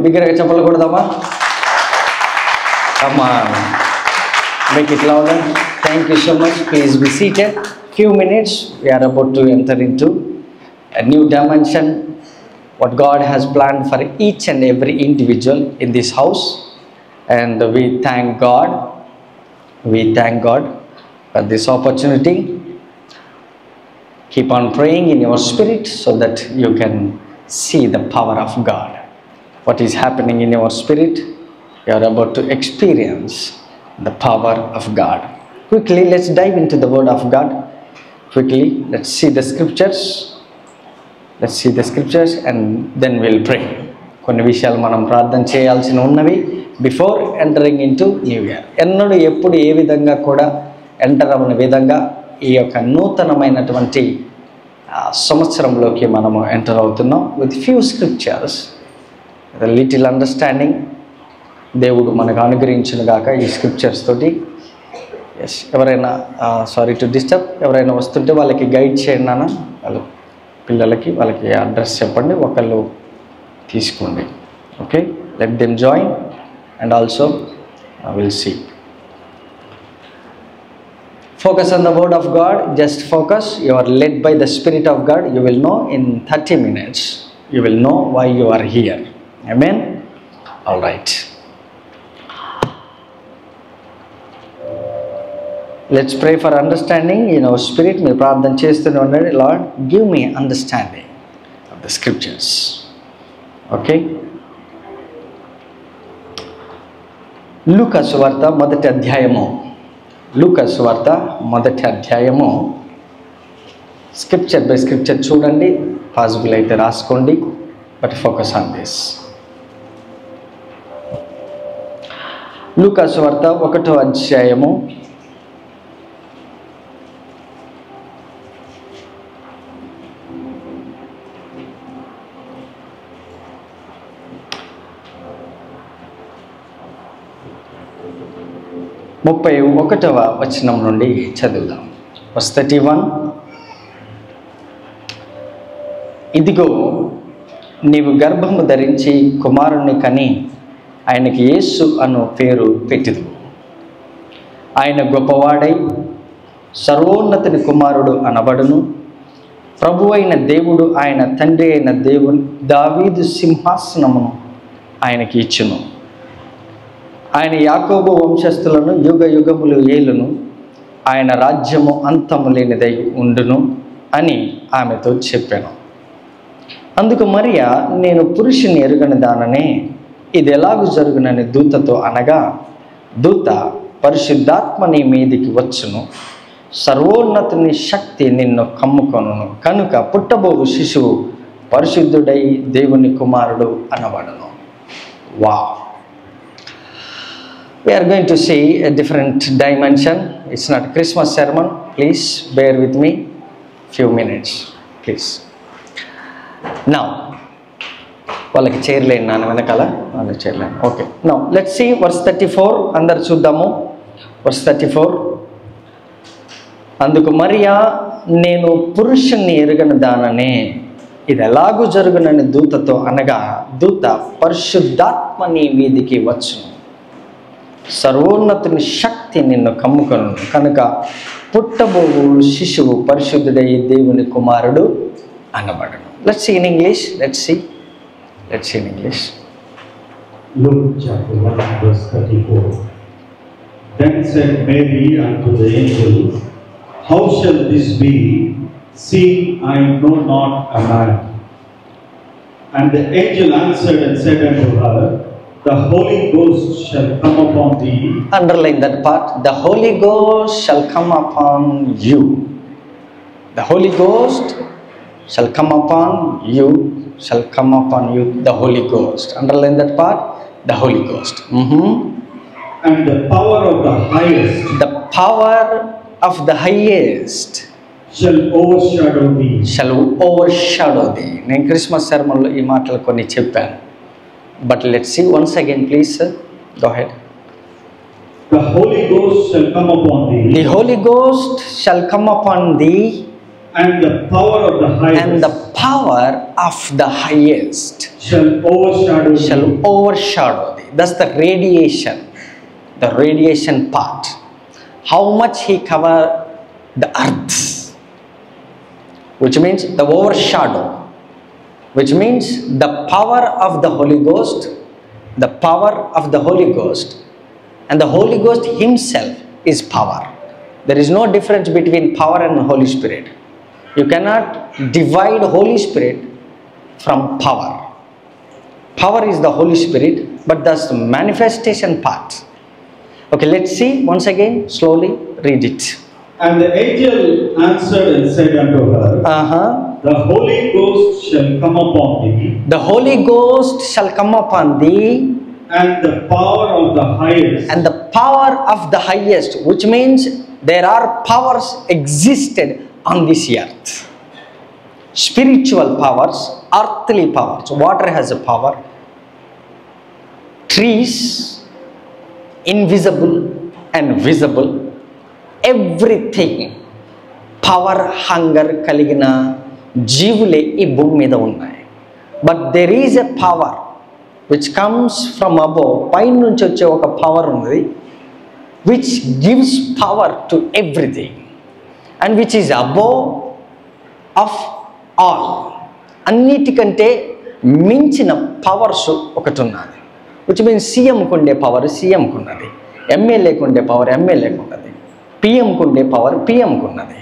బిగ్గరగా చెప్పకూడదమ్మా? అమ్మా, make it louder. Thank you so much. Please be seated. Few minutes, we are about to enter into a new dimension, what God has planned for each and every individual in this house. And we thank God for this opportunity. Keep on praying in your spirit so that you can see the power of God. What is happening in your spirit, you are about to experience the power of God. Quickly, let's dive into the word of God. Quickly, let's see the scriptures. And then we'll pray. కొన్ని విషయాలు మనం ప్రార్థన చేయాల్సి ఉన్నవి before entering into new year. ఎన్నడూ ఎప్పుడు ఏ విధంగా కూడా ఎంటర్ అవ్వని విధంగా ఈ యొక్క నూతనమైనటువంటి సంవత్సరంలోకి మనము ఎంటర్ అవుతున్నాం with few scriptures, little understanding దేవుడు మనకు అనుగ్రహించును గాక ఈ స్క్రిప్చర్స్ తోటి. ఎస్, ఎవరైనా సారీ టు డిస్టర్బ్, ఎవరైనా వస్తుంటే వాళ్ళకి గైడ్ చేయండి నాన్న. వాళ్ళు పిల్లలకి వాళ్ళకి అడ్రస్ చెప్పండి, ఒకళ్ళు తీసుకోండి. Okay, let them join and also will see. Focus on the word of God. Just focus. You are led by the Spirit of God. You will know in 30 minutes. You will know why you are here. Amen. All right. Let's pray for understanding in our spirit. Me ప్రార్థన చేస్తూనే ఉండండి. Lord, give me understanding of the scriptures. Okay. లూకా సువార్త మొదటి అధ్యాయము. Scripture by scripture చూడండి, possible అయితే రాసుకోండి, but focus on this. లూకా సువార్త 1వ అధ్యాయము 31వ వచనం నుండి చదువుదాం. Verse 31. ఇదిగో నీవు గర్భము ధరించి కుమారుని కని ఆయనకి యేసు అను పేరు పెట్టిదు. ఆయన గొప్పవాడై సర్వోన్నతుని కుమారుడు అనబడును. ప్రభువైన దేవుడు ఆయన తండ్రి అయిన దావీదు సింహాసనమును ఆయనకి ఇచ్చును. ఆయన యాకోబు వంశస్థులను యుగ యుగములు ఏలును. ఆయన రాజ్యము అంతము లేనిదై ఉండును అని ఆమెతో చెప్పాను. అందుకు మరియా, నేను పురుషుని ఎరుగని దాననే, ఇది ఎలాగూ జరుగునని దూతతో అనగా, దూత, పరిశుద్ధాత్మ నీ మీదికి వచ్చును, సర్వోన్నతుని శక్తి నిన్ను కమ్ముకొనును, కనుక పుట్టబోవు శిశువు పరిశుద్ధుడై దేవుని కుమారుడు అనబడును. Wow. We are going to see a different dimension. It's not a Christmas sermon. Please bear with me. Few minutes, please. Now, వాళ్ళకి చేరలేను నాన్న వెనకాల, వాళ్ళకి చేరలేను. Okay, now let's see verse 34. అందరు చూద్దాము. verse 34. అందుకు మరియా, నేను పురుషుణ్ణి ఎరుగని దాననే, ఇది ఎలాగూ జరుగునని దూతతో అనగా, దూత, పరిశుద్ధాత్మ నీ మీదికి వచ్చును, సర్వోన్నతుని శక్తి నిన్ను కమ్ముకొను, కనుక పుట్టబోవు శిశువు పరిశుద్ధుడై దేవుని కుమారుడు అనబడును. Let's see in English. Let's see in English. Luke chapter 1 verse 34. Then said Mary unto the angel, How shall this be, seeing I know not a man? And the angel answered and said unto her, The Holy Ghost shall come upon thee. Underline that part. The Holy Ghost shall come upon you. The Holy Ghost shall come upon you. Shall come upon you. The Holy Ghost. Underline that part. The Holy Ghost. And the power of the highest. The power of the highest shall overshadow thee. Shall overshadow thee. నేను Christmas సెర్మన్లో ఈ మాటలు కొన్ని చెప్పాను. But let's see once again, please, sir. Go ahead. The Holy Ghost shall come upon thee. The Holy Ghost shall come upon thee. And the power of the highest. And the power of the highest Shall overshadow thee. That's the radiation. The radiation part. How much he covered the earth. Which means the overshadow. Which means the power of the Holy Ghost. The power of the Holy Ghost. And the Holy Ghost himself is power. There is no difference between power and Holy Spirit. You cannot divide Holy Spirit from power. Power is the Holy Spirit, but that's the manifestation part. Okay, let's see once again, slowly read it. And the angel answered and said unto her, The Holy Ghost shall come upon thee. The Holy Ghost shall come upon thee. And the power of the highest. And the power of the highest, which means there are powers existed on this earth. Spiritual powers, earthly powers. Water has a power. Trees, invisible and visible. Everything. Power, hunger, kaligina, జీవులే ఈ భూమి మీద ఉన్నాయి. But there is a power which comes from above. పైన నుంచి వచ్చే ఒక power ఉంది, which gives power to everything and which is above of all. అన్నిటికంటే మించిన పవర్స్ ఒకటి ఉన్నది. which means సీఎంకు ఉండే పవర్ సీఎంకు ఉన్నది, ఎమ్మెల్యేకు ఉండే పవర్ ఎమ్మెల్యేకు ఉన్నది, పిఎంకు ఉండే పవర్ పిఎంకు ఉన్నది.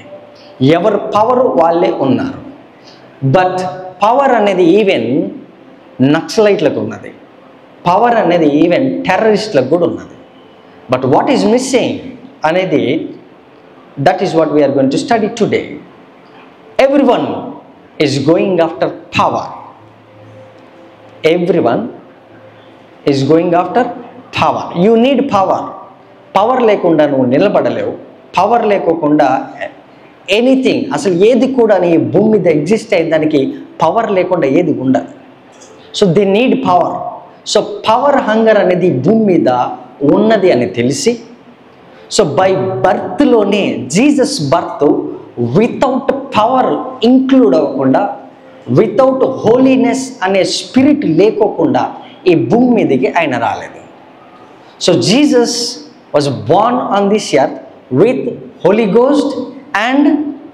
ఎవరు పవర్ వాళ్ళే ఉన్నారు. బట్ పవర్ అనేది ఈవెన్ నక్సలైట్లకు ఉన్నది. పవర్ అనేది ఈవెన్ టెర్రరిస్ట్లకు కూడా ఉన్నది. బట్ వాట్ ఈజ్ మిస్సింగ్ అనేది, that is what we're going to study today. Everyone is going after power. Everyone is going after power. You need power. Power లేకుండా నువ్వు నిలబడలేవు. పవర్ లేకోకుండా ఎనీథింగ్, అసలు ఏది కూడా నీ భూమి మీద ఎగ్జిస్ట్ అయ్యే దానికి పవర్ లేకుండా ఏది ఉండదు. So they need power. So power hunger అనేది భూమి మీద ఉన్నది అని తెలిసి, సో బై బర్త్లోనే Jesus birth without power include అవ్వకుండా, వితౌట్ హోలీనెస్ అనే స్పిరిట్ లేకోకుండా ఈ భూమి మీదకి ఆయన రాలేదు. So Jesus was born on this earth with holy ghost and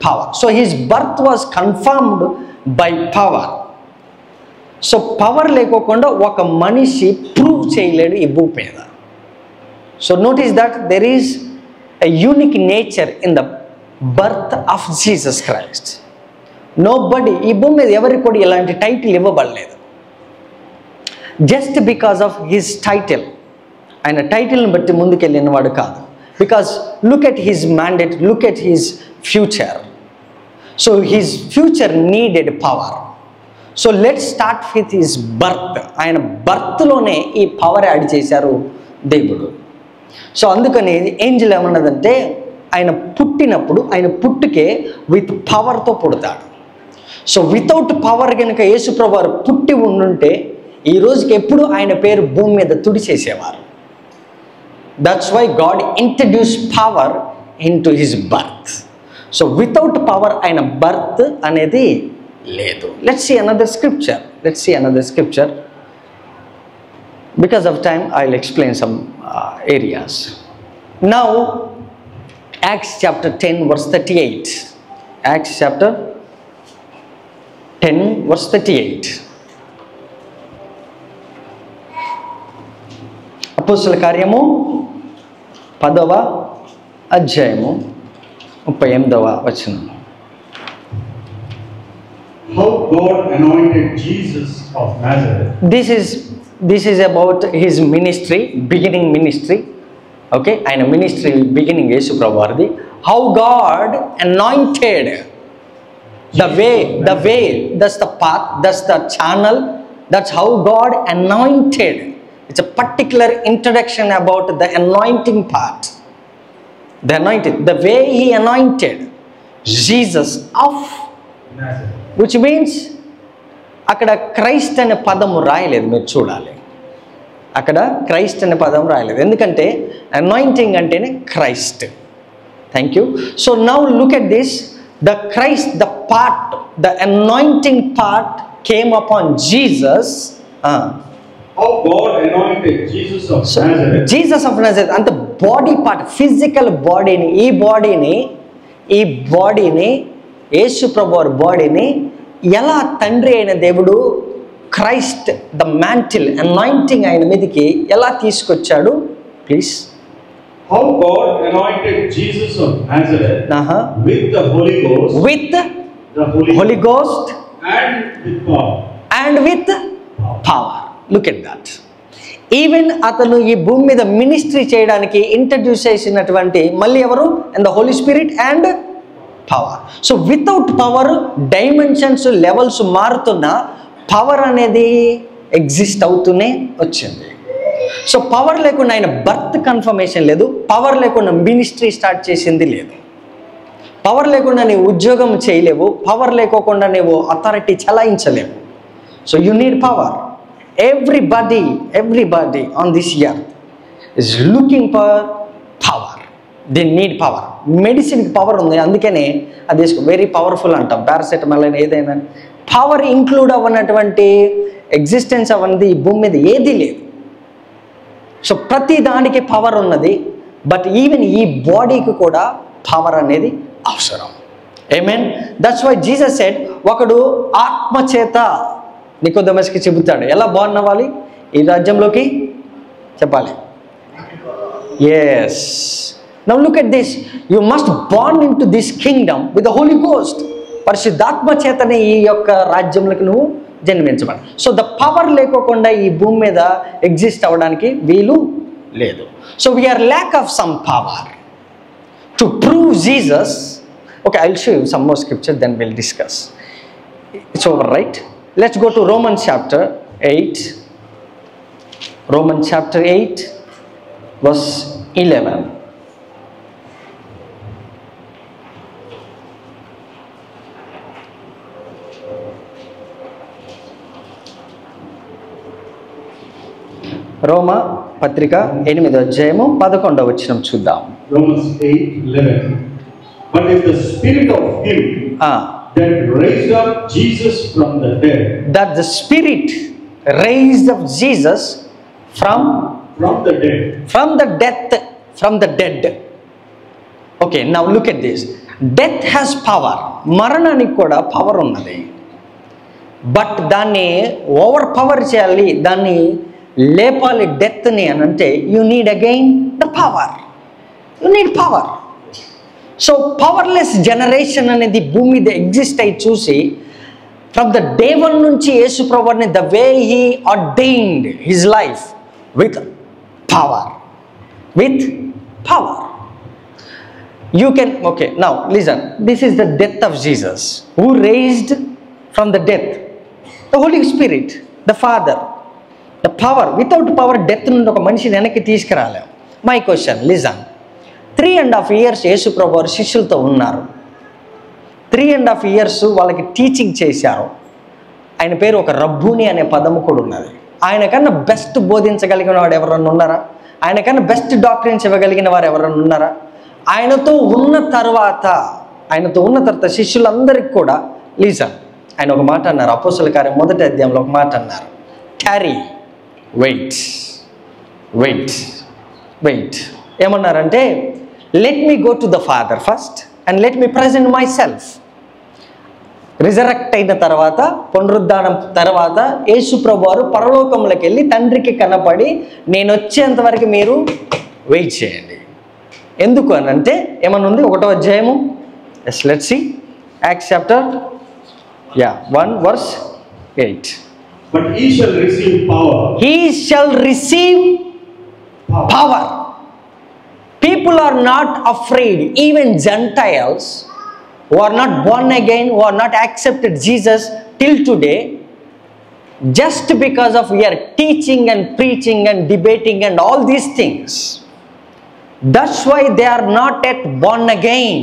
power. So his birth was confirmed by power. So power లేకోకుండా ఒక మనిషి ప్రూవ్ చేయలేడు ఈ భూమి మీద. So notice that there is a unique nature in the birth of Jesus Christ. Nobody, ఈ భూమి మీద ఎవరికి కూడా ఇలాంటి టైటిల్ ఇవ్వబడలేదు. Just because of his title. ఆయన టైటిల్ని బట్టి ముందుకెళ్ళిన వాడు కాదు. Because look at his mandate, look at his future. So his future needed power. So let's start with his birth. ఆయన బర్త్లోనే ఈ పవర్ యాడ్ చేశారు దేవుడు. సో అందుకని ఏంజెల్ ఏమన్నదంటే, ఆయన పుట్టినప్పుడు ఆయన పుట్టుకే విత్ పవర్తో పుడతాడు. సో వితౌట్ పవర్ కనుక యేసుప్రభు వారు పుట్టి ఉండుంటే ఈ రోజుకి ఎప్పుడు ఆయన పేరు భూమి మీద తుడిచేసేవారు. That's why God introduced power into his birth. So without power ఆయన birth అనేది లేదు. Let's see another scripture. Let's see another scripture. Because of time, I'll explain some areas. Now, Acts chapter 10 verse 38. Acts chapter 10 verse 38. అపోస్తల కార్యము 10వ అధ్యాయము 38వ వచనం. How God anointed Jesus of Nazareth. This is about his ministry, beginning ministry. Okay, ఆయన ministry beginning యేసు ప్రభు వారిది. How God anointed the way, that's the path, that's the channel, that's how God anointed. It's a particular introduction about the anointing part. The anointed, the way he anointed Jesus of Nazareth. Which means అక్కడ Christ అనే పదము రాయలేదు. మీరు చూడాలి, అక్కడ Christ అనే పదం రాయలేదు. ఎందుకంటే అనాయింటింగ్ అంటేనే Christ. Thank you. So now look at this. the Christ, the part, the anointing part came upon Jesus. How God anointed Jesus of So, Nazareth. Jesus of Nazareth అంటే బాడీ పార్ట్, ఫిజికల్ బాడీని, ఈ బాడీని యేసు ప్రభువారి బాడీని ఎలా తండ్రి అయిన దేవుడు క్రైస్ట్ ద మ్యాంటిల్ అనాయింటింగ్ ఆయన మీదకి ఎలా తీసుకొచ్చాడు please. How God anointed Jesus of Nazareth with the Holy Ghost, Holy Ghost and with power. Look at that. Even అతను ఈ భూమి మీద మినిస్ట్రీ చేయడానికి ఇంట్రడ్యూస్ చేసినటువంటి మళ్ళీ ఎవరు? And the holy spirit and power. So without power dimensions levels మారుతున్న power అనేది ఎగ్జిస్ట్ అవుతూనే వచ్చింది. సో పవర్ లేకుండా ఆయన బర్త్ కన్ఫర్మేషన్ లేదు, పవర్ లేకుండా మినిస్ట్రీ స్టార్ట్ చేసింది లేదు, పవర్ లేకుండా నీవు ఉద్యోగం చేయలేవు, పవర్ లేకోకుండా నీవు అథారిటీ చలాయించలేవు. So you need power. Everybody on this earth is looking for power. They need power. Medicine కి పవర్ ఉంది, అందుకనే అది వెరీ పవర్ఫుల్ అంటాం. పారాసెటమాల్ అయినా ఏదైనా పవర్ ఇంక్లూడ్ అవ్వనటువంటి ఎగ్జిస్టెన్స్ అవన్నది ఈ భూమి మీద ఏది లేదు. సో ప్రతి దానికి పవర్ ఉన్నది, బట్ ఈవెన్ ఈ బాడీకి కూడా పవర్ అనేది అవసరం. ఆమేన్. దట్స్ వై జీసస్ సెడ్, ఒకడు ఆత్మ చేత నికోదేమస్కి చెబుతాడు ఎలా బార్న్ అవ్వాలి ఈ రాజ్యంలోకి చెప్పాలి. Yes, now look at this, you must born in to this kingdom with the holy ghost. పరిశుద్ధాత్మ చేతనే ఈ యొక్క రాజ్యంలోకి నువ్వు జన్మించబడి. సో ద పవర్ లేకోకుండా ఈ భూమి మీద ఎగ్జిస్ట్ అవ్వడానికి వీలు లేదు. So we're lack of some power to prove Jesus. Okay, I will show you some more scripture, then will discuss. It's over, right? Let's go to Romans chapter 8. Romans chapter 8 verse 11. రోమా పత్రిక 8వ అధ్యాయము 11వ వచనం చూద్దాం. Romans 8:11. But if the spirit of him that raised up Jesus from the dead. That the Spirit raised up Jesus from the dead. From the dead. Okay, now look at this. Death has power. మరణానికి కూడా power ఉన్నది. But దాన్ని over power చేయాలి, దాన్ని లేపాలి డెత్ని అని అంటే you need again the power. You need power. So powerless generation అనేది భూమి మీద ఎగ్జిస్ట్ అయి చూసి ఫ్రమ్ ద డే వన్ నుంచి యేసు ప్రభువుని the way he ordained his life with power. You can, okay, now listen, this is the death of Jesus. Who raised from the death? The Holy Spirit, the Father. The power. Without power, death నుండి ఒక మనిషిని వెనక్కి తీసుకురాలేం. My question, listen. 3.5 years యేసు ప్రభువు శిష్యులతో ఉన్నారు. 3.5 years వాళ్ళకి teaching చేశారు. ఆయన పేరు ఒక రబ్బూని అనే పదము కూడా ఉన్నది. ఆయన కన్నా బెస్ట్ బోధించగలిగిన వాడు ఎవరన్నా ఉన్నారా? ఆయన కన్నా బెస్ట్ డాక్టరీన్స్ ఇవ్వగలిగిన వారు ఎవరన్నా ఉన్నారా? ఆయనతో ఉన్న తర్వాత శిష్యులందరికీ కూడా లీజన్ ఆయన ఒక మాట అన్నారు. అపోస్తలుల కార్యం 1వ అధ్యాయంలో ఒక మాట అన్నారు. క్యారీ వెయిట్ ఏమన్నారంటే, let me go to the father first and let me present my self. Resurrect అయిన తర్వాత, పునరుద్ధానం తర్వాత యేసు ప్రభువారు పరలోకంలోకి వెళ్ళి తండ్రికి కనపడి నేను వచ్చేంత వరకు మీరు వెయిట్ చేయండి. ఎందుకు అని అంటే ఏమన్నా ఉంది 1వ అధ్యాయము. Yes, let's see Acts chapter 1 verse 8. But he shall receive power. He shall receive power. People are not afraid, even Gentiles who are not born again, who are not accepted Jesus till today, just because of we are teaching and preaching and debating and all these things. That's why they are not yet born again.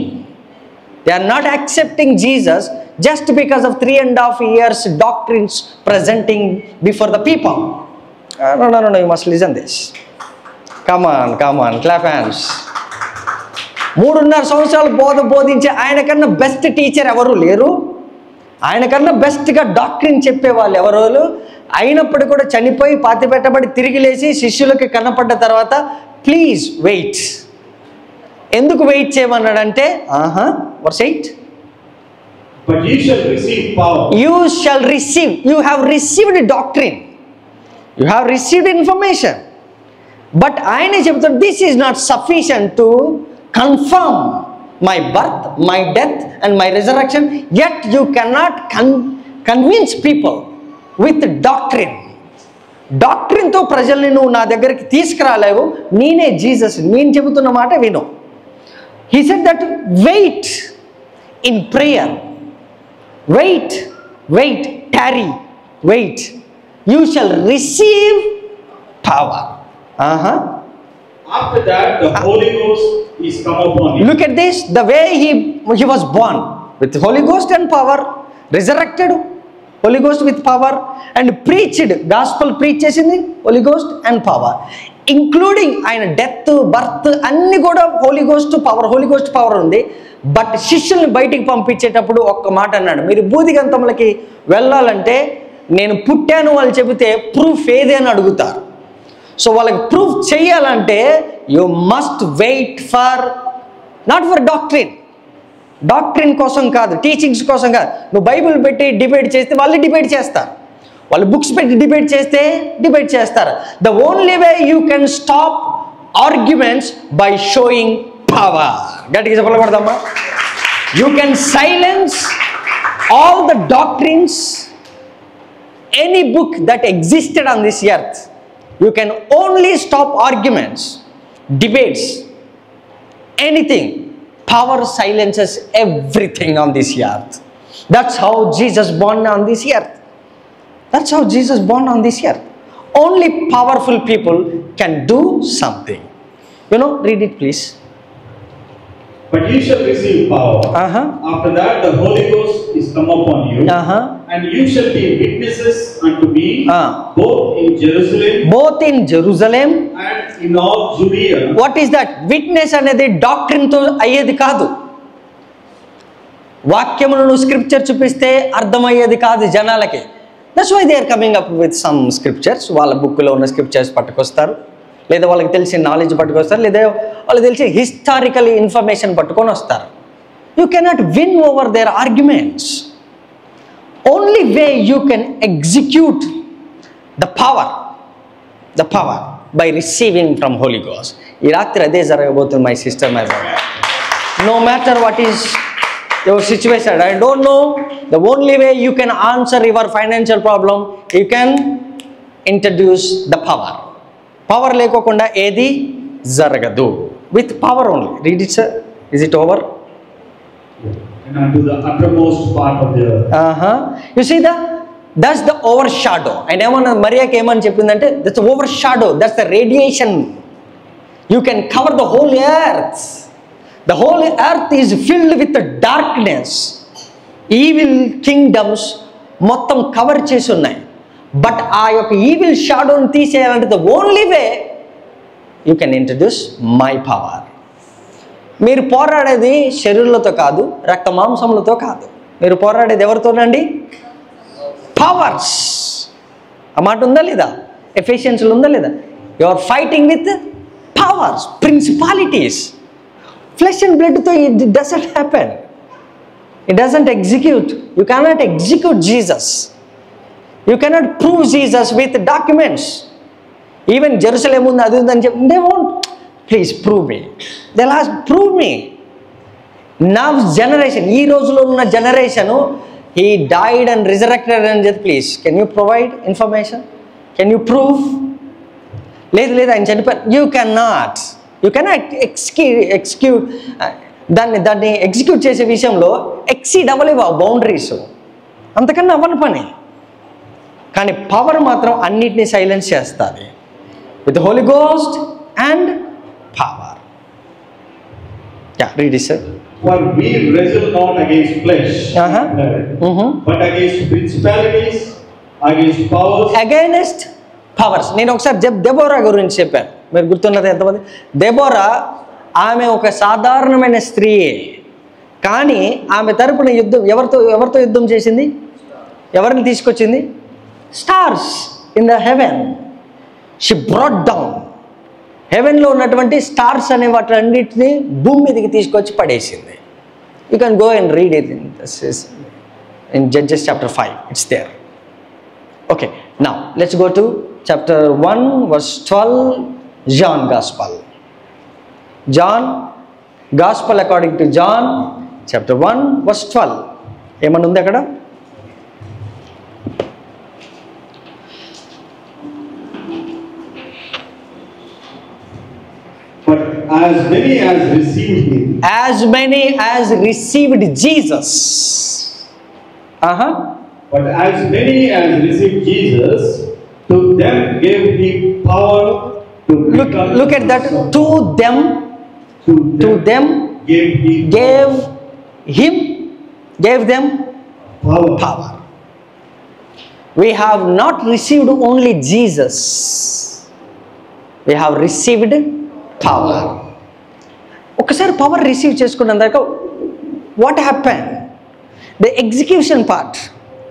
They are not accepting Jesus just because of 3.5 years doctrines presenting before the people. No, you must listen this. Come on, clap hands. 3.5 సంవత్సరాలు బోధించే ఆయనకన్నా best teacher ఎవరు లేరు, ఆయనకన్నా బెస్ట్గా డాక్టరీని చెప్పేవాళ్ళు ఎవరు అయినప్పటికీ కూడా చనిపోయి పాతిపెట్టబడి తిరిగి లేచి శిష్యులకి కనపడ్డ తర్వాత ప్లీజ్ వెయిట్. ఎందుకు wait చేయమన్నాడంటే verse 8, but you shall receive power. You shall receive. You have received doctrine. You have received information. But ఆయనే చెప్తాడు this is not sufficient to confirm my birth, my death and my resurrection. Yet you cannot convince people with doctrine. డాక్ట్రిన్తో ప్రజల్ని నువ్వు నా దగ్గరికి తీసుకురాలేవు. నేనే Jesus. నేను చెబుతున్న మాట విను. He said that wait in prayer. Wait, tarry, wait. You shall receive power. After that, the Holy Ghost is come upon you. Look at this, the way he was born with Holy Ghost and power, resurrected, Holy Ghost with power, and preached, gospel preach చేసింది Holy Ghost and power, including ఆయన death birth అన్ని కూడా Holy Ghost power ఉంది. But శిష్యుల్ని బయటికి పంపించేటప్పుడు ఒక్క మాట అన్నాడు, మీరు బూదిగంతములకి వెళ్ళాలంటే నేను పుట్టాను వాళ్ళు చెబితే ప్రూఫ్ ఏది అని అడుగుతారు. సో వాళ్ళకి ప్రూఫ్ చేయాలంటే you must wait for not for doctrine కోసం కాదు, టీచింగ్స్ కోసం కాదు. నువ్వు బైబిల్ పెట్టి డిబేట్ చేస్తే వాళ్ళు డిబేట్ చేస్తారు, వాళ్ళు బుక్స్ పెట్టి డిబేట్ చేస్తే డిబేట్ చేస్తారు. The only way you can stop arguments by sowing power. గట్టిగా చెప్పగలమా? You can silence all the doctrines, any book that existed on this earth. You can only stop arguments, debates, anything. Power silences everything on this earth. That's how Jesus born on this earth. That's how Jesus born on this earth. Only powerful people can do something. Read it please. But you shall receive power. After that, the Holy Ghost is come upon you, and you shall be witnesses unto me, both in Jerusalem and in all Judea. What is that? Witness అనేది doctrine తో అయ్యేది కాదు. వాక్యములను scripture చూపిస్తే అర్థమయ్యేది కాదు జనాలకి. That's why they are coming up with some scriptures. వాళ్ళ బుక్లో ఉన్న స్క్రిప్చర్స్ పట్టుకొస్తారు, లేదా వాళ్ళకి తెలిసిన నాలెడ్జ్ పట్టుకొస్తారు, లేదా వాళ్ళకి తెలిసి హిస్టారికల్ ఇన్ఫర్మేషన్ పట్టుకొని వస్తారు. You cannot win over their arguments. Only way you can execute the power by receiving from holy ghost. ఈ రాత్రి అదే జరగబోతుంది my sister, my brother. No matter what is your situation, I don't know, the only way you can answer your financial problem, you can introduce the power. Power లేకోకుండా ఏది జరగదు. With power only. Read it sir. Is it over? And unto the uttermost part of the earth. You see that's the overshadow. And ఏమన్నా మరియాకి ఏమని చెప్పిందంటే that's the overshadow, that's the radiation. You can cover the whole earth. The whole earth is filled with the darkness. Evil kingdoms మొత్తం cover చేసి ఉన్నాయి. But ఆ యొక్క evil షాడోని తీసేయాలంటే the only way you can introduce my power. మీరు పోరాడేది శరీరులతో కాదు, రక్త మాంసములతో కాదు. మీరు పోరాడేది ఎవరితోనండి? పవర్స్. ఆ మాట ఉందా లేదా? ఎఫిషియన్సీలు ఉందా లేదా? You are fighting with powers, principalities. Flesh and బ్లడ్తో it doesn't happen. It doesn't execute. You cannot execute Jesus. You cannot prove Jesus with documents. Even Jerusalem ఉంది, అది ఉందని చెప్పి they won't. Please prove me. They'll ask, prove me. Now generation, ఈ రోజులో ఉన్న generation, he died and resurrected and just please can you provide information? Can you prove? లేదు ఆయన చనిపోయారు. You cannot execute దాన్ని ఎగ్జిక్యూట్ చేసే విషయంలో ఎక్సీడ్ అవ్వలేవు బౌండరీస్. అంతకన్నా అవ్వని పని. కానీ పవర్ మాత్రం అన్నిటినీ సైలెన్స్ చేస్తుంది. With holy ghost and power. Read it sir. For we wrestle not against flesh and blood, but against principalities, against powers. Against powers. నేను ఒకసారి దెబోరా గురించి చెప్పాను, మీరు గుర్తున్నది ఎంతమంది? దెబోరా ఆమె ఒక సాధారణమైన స్త్రీయే, కానీ ఆమె తరపున యుద్ధం ఎవరితో యుద్ధం చేసింది? ఎవరిని తీసుకొచ్చింది? Stars in the heaven. She brought down. హెవెన్లో ఉన్నటువంటి స్టార్స్ అనే వాటన్నిటిని భూమి మీదకి తీసుకొచ్చి పడేసింది. You can go and read it in Judges chapter 5. It's there. Okay, now let's go to chapter 1 verse 12, John Gospel. John Gospel according to John chapter 1 verse 12. ఏమన్నా ఉంది అక్కడ? But as many as received him, as many as received Jesus. But as many as received Jesus, to them gave he power to look at that. To them gave them power. We have not received only Jesus, we have received power. ఒకసారి power receive చేసుకున్నందాక what happen? The execution part,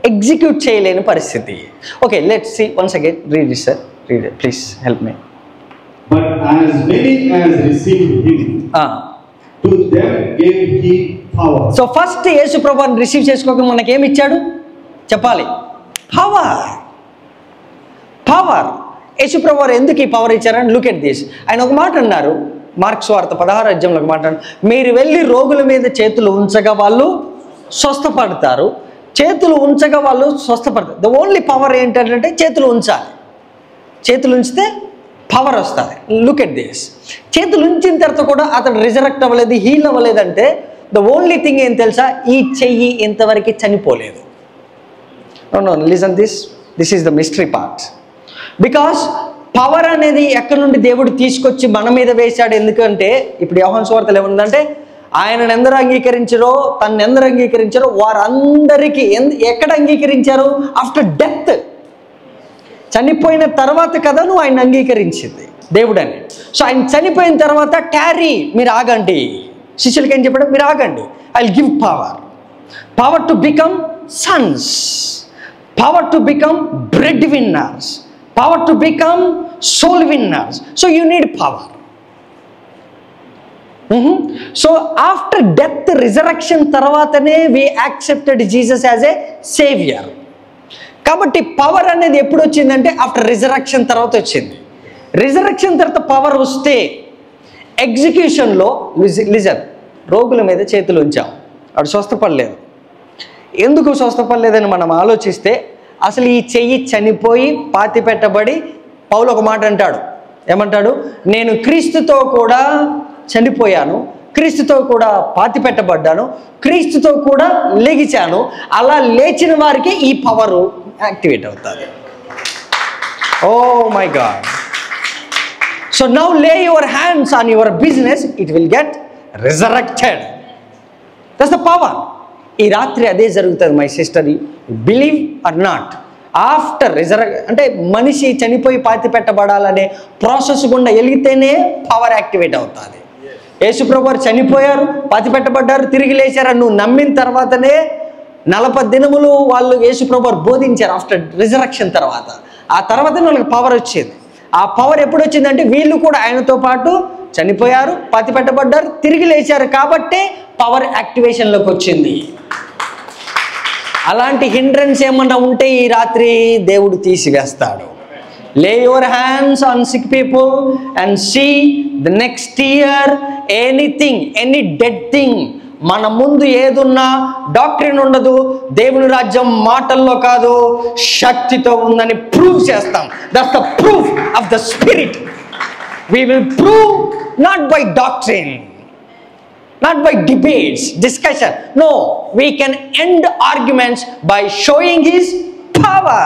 execute చేయలేని పరిస్థితి. Okay, let's see once again. Read it sir, read it please, help me. But as many as received him, to them gave he power. So first యేసు ప్రభువుని receive చేసుకోక మనకేమి ఇచ్చాడు చెప్పాలి? Power. యేసు ప్రభువు ఎందుకు ఈ పవర్ ఇచ్చారని లుక్ ఎట్ దిస్. ఆయన ఒక మాట అన్నారు, మార్క్స్ వార్త 16వ అధ్యాయంలో ఒక మాట అన్నారు, మీరు వెళ్ళి రోగుల మీద చేతులు ఉంచగా వాళ్ళు స్వస్థపడతారు. చేతులు ఉంచగా వాళ్ళు స్వస్థపడతారు. ద ఓన్లీ పవర్ ఏంటంటే చేతులు ఉంచాలి. చేతులు ఉంచితే పవర్ వస్తుంది. Look at this. చేతులు ఉంచిన తర్వాత కూడా అతను రిజరెక్ట్ అవ్వలేదు, హీల్ అవ్వలేదంటే ద ఓన్లీ థింగ్ ఏం తెలుసా? ఈ చెయ్యి ఇంతవరకు చనిపోలేదు. No listen this is the mystery part. Because power అనేది ఎక్కడి నుండి దేవుడు తీసుకొచ్చి మన మీద వేశాడు. ఎందుకంటే ఇప్పుడు యోహాను సువార్తలో ఏముందంటే, ఆయనను ఎందరు అంగీకరించారో, తను ఎందరు అంగీకరించారో వారందరికీ ఎక్కడ అంగీకరించారు? After death. చనిపోయిన తర్వాత కదా నువ్వు ఆయన అంగీకరించింది దేవుడు అని. సో ఆయన చనిపోయిన తర్వాత మీరు ఆగండి. శిష్యులకి ఏం చెప్పాడు? మీరు ఆగండి, I will give power to become sons, power to become bread winners, power to become soul winners. So you need power. So after death, resurrection తర్వాతనే we accepted Jesus as a saviour. కాబట్టి power అనేది ఎప్పుడు వచ్చిందంటే after resurrection తర్వాత వచ్చింది. Resurrection తర్వాత power వస్తే ఎగ్జిక్యూషన్లో listen, రోగుల మీద చేతులు ఉంచాం, వాడు స్వస్థపడలేదు. ఎందుకు స్వస్థపడలేదని మనం ఆలోచిస్తే, అసలు ఈ చెయ్యి చనిపోయి పాతి పెట్టబడి పౌలు ఒక మాట అంటాడు. ఏమంటాడు? నేను క్రీస్తుతో కూడా చనిపోయాను, క్రీస్తుతో కూడా పాతి పెట్టబడ్డాను, క్రీస్తుతో కూడా లెగిచాను. అలా లేచిన వారికి ఈ పవర్ యాక్టివేట్ అవుతుంది. Oh my God. So now lay your hands on your business, it will get resurrected. That's the power. ఈ రాత్రి అదే జరుగుతుంది my sister, believe or not. After అంటే మనిషి చనిపోయి పాతి పెట్టబడాలనే ప్రాసెస్ గుండా వెలిగితేనే పవర్ యాక్టివేట్ అవుతుంది. యేసుప్రభు వారు చనిపోయారు, పాతి పెట్టబడ్డారు, తిరిగి లేచారని నువ్వు నమ్మిన తర్వాతనే 40 దినములు వాళ్ళు యేసుప్రభు వారు బోధించారు. ఆఫ్టర్ రిజరక్షన్ తర్వాత, ఆ తర్వాతనే వాళ్ళకి పవర్ వచ్చేది. ఆ పవర్ ఎప్పుడు వచ్చిందంటే వీళ్ళు కూడా ఆయనతో పాటు చనిపోయారు, పాతి పెట్టబడ్డారు, తిరిగి లేచారు. కాబట్టే పవర్ యాక్టివేషన్లోకి వచ్చింది. అలాంటి హిండ్రెన్స్ ఏమన్నా ఉంటే ఈ రాత్రి దేవుడు తీసివేస్తాడు. Lay your hands on sick people and see the next year anything, any dead thing. మన ముందు ఏదున్నా డాక్టరీన్ ఉండదు, దేవుని రాజ్యం మాటల్లో కాదు శక్తితో ఉందని ప్రూవ్ చేస్తాం. That's the proof of the spirit. We will prove not by doctrine, not by debates, discussion. No, we can end arguments by showing his power.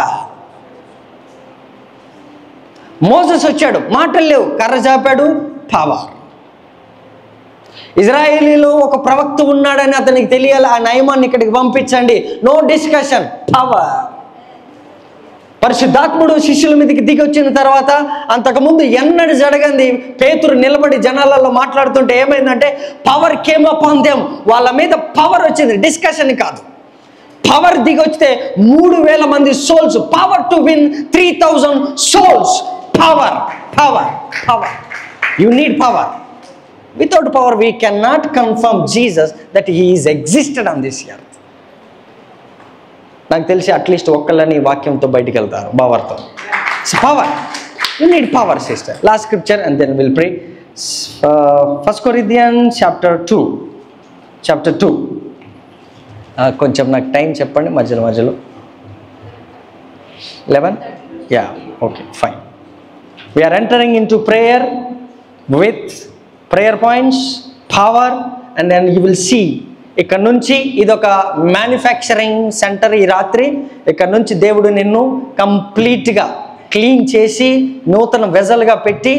Moses వచ్చాడు, మాటలు లేవు, కర్ర చాపాడు, పవర్. ఇజ్రాయేలీలో ఒక ప్రవక్త ఉన్నాడని అతనికి తెలియాలి, ఆ నయమాన్ని ఇక్కడికి పంపించండి, నో డిస్కషన్, పవర్. పరిశుద్ధాత్ముడు శిష్యుల మీదకి దిగి వచ్చిన తర్వాత అంతకుముందు ఎన్నడూ జరగంది పేతురు నిలబడి జనాలలో మాట్లాడుతుంటే ఏమైందంటే పవర్ కేమ్ అపాన్ దెమ్. వాళ్ళ మీద పవర్ వచ్చింది, డిస్కషన్ కాదు. పవర్ దిగి వస్తే 3,000 మంది souls, power to win 3,000 souls. Power power power, you need power. Without power we can not confirm Jesus that he is existed on this earth. నాకు తెలిసి at least ఒక్కళ్ళని వాక్యంతో బయటికి వెళ్తారు పవర్తో. Power, you need power sister. Last scripture and then will pray. 1 Corinthians chapter 2. కొంచెం నాకు time చెప్పండి మధ్యలో 11. Yeah, okay, fine. We are entering into prayer with prayer points, power, and then you will see. ఇక్కడ నుంచి ఇదొక manufacturing centre. ఈ రాత్రి ఇక్కడ నుంచి దేవుడు నిన్ను కంప్లీట్గా క్లీన్ చేసి నూతన వెజల్గా పెట్టి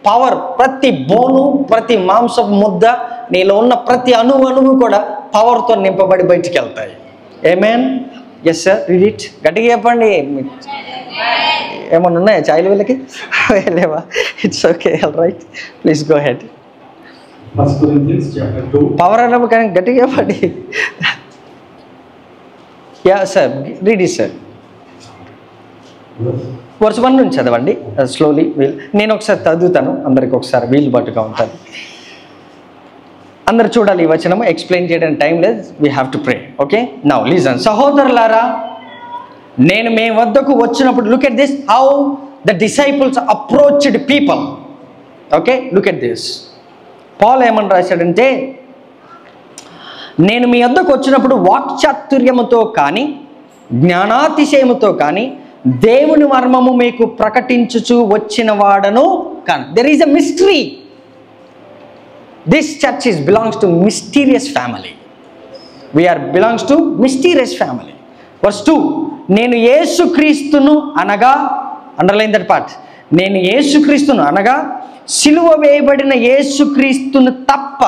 పవర్, ప్రతి బోను, ప్రతి మాంసపు ముద్ద, నీలో ఉన్న ప్రతి అణువు కూడా పవర్తో నింపబడి బయటికి వెళ్తాయి. Amen. Yes sir, read it. గట్టిగా చెప్పండి. ఏమన్నా ఉన్నాయా చాయ్లు వీళ్ళకి? లేవా? It's okay, all right, please go ahead. 1 Corinthians chapter 2. Power అన్నప్పుడు కానీ గట్టిగా చెప్పండి. Yeah sir, read it sir. Verse 1 నుంచి చదవండి స్లోలీ. నేను ఒకసారి చదువుతాను, అందరికి ఒకసారి వీలు పట్టుగా ఉంటుంది. అందరు చూడాలి ఈ వచనం, ఎక్స్ప్లెయిన్ చేయడానికి టైం లేదు. We have to pray. Okay, now listen. సహోదరులారా, నేను మీ వద్దకు వచ్చినప్పుడు, look at this, how the disciples approached people. Okay, look at this. Paul ఏమని రాశాడంటే, నేను మీ వద్దకు వచ్చినప్పుడు వాక్చాతుర్యముతో కానీ జ్ఞానాతిశయముతో కానీ దేవుని మర్మము మీకు ప్రకటించుచు వచ్చిన వాడను కానీ. There is a mystery. This church belongs to mysterious family. We are belongs to mysterious family. Verse 2. నేను యేసుక్రీస్తును అనగా, అండర్లైన్ దట్ పార్ట్, నేను యేసుక్రీస్తును అనగా సిలువ వేయబడిన యేసుక్రీస్తును తప్ప,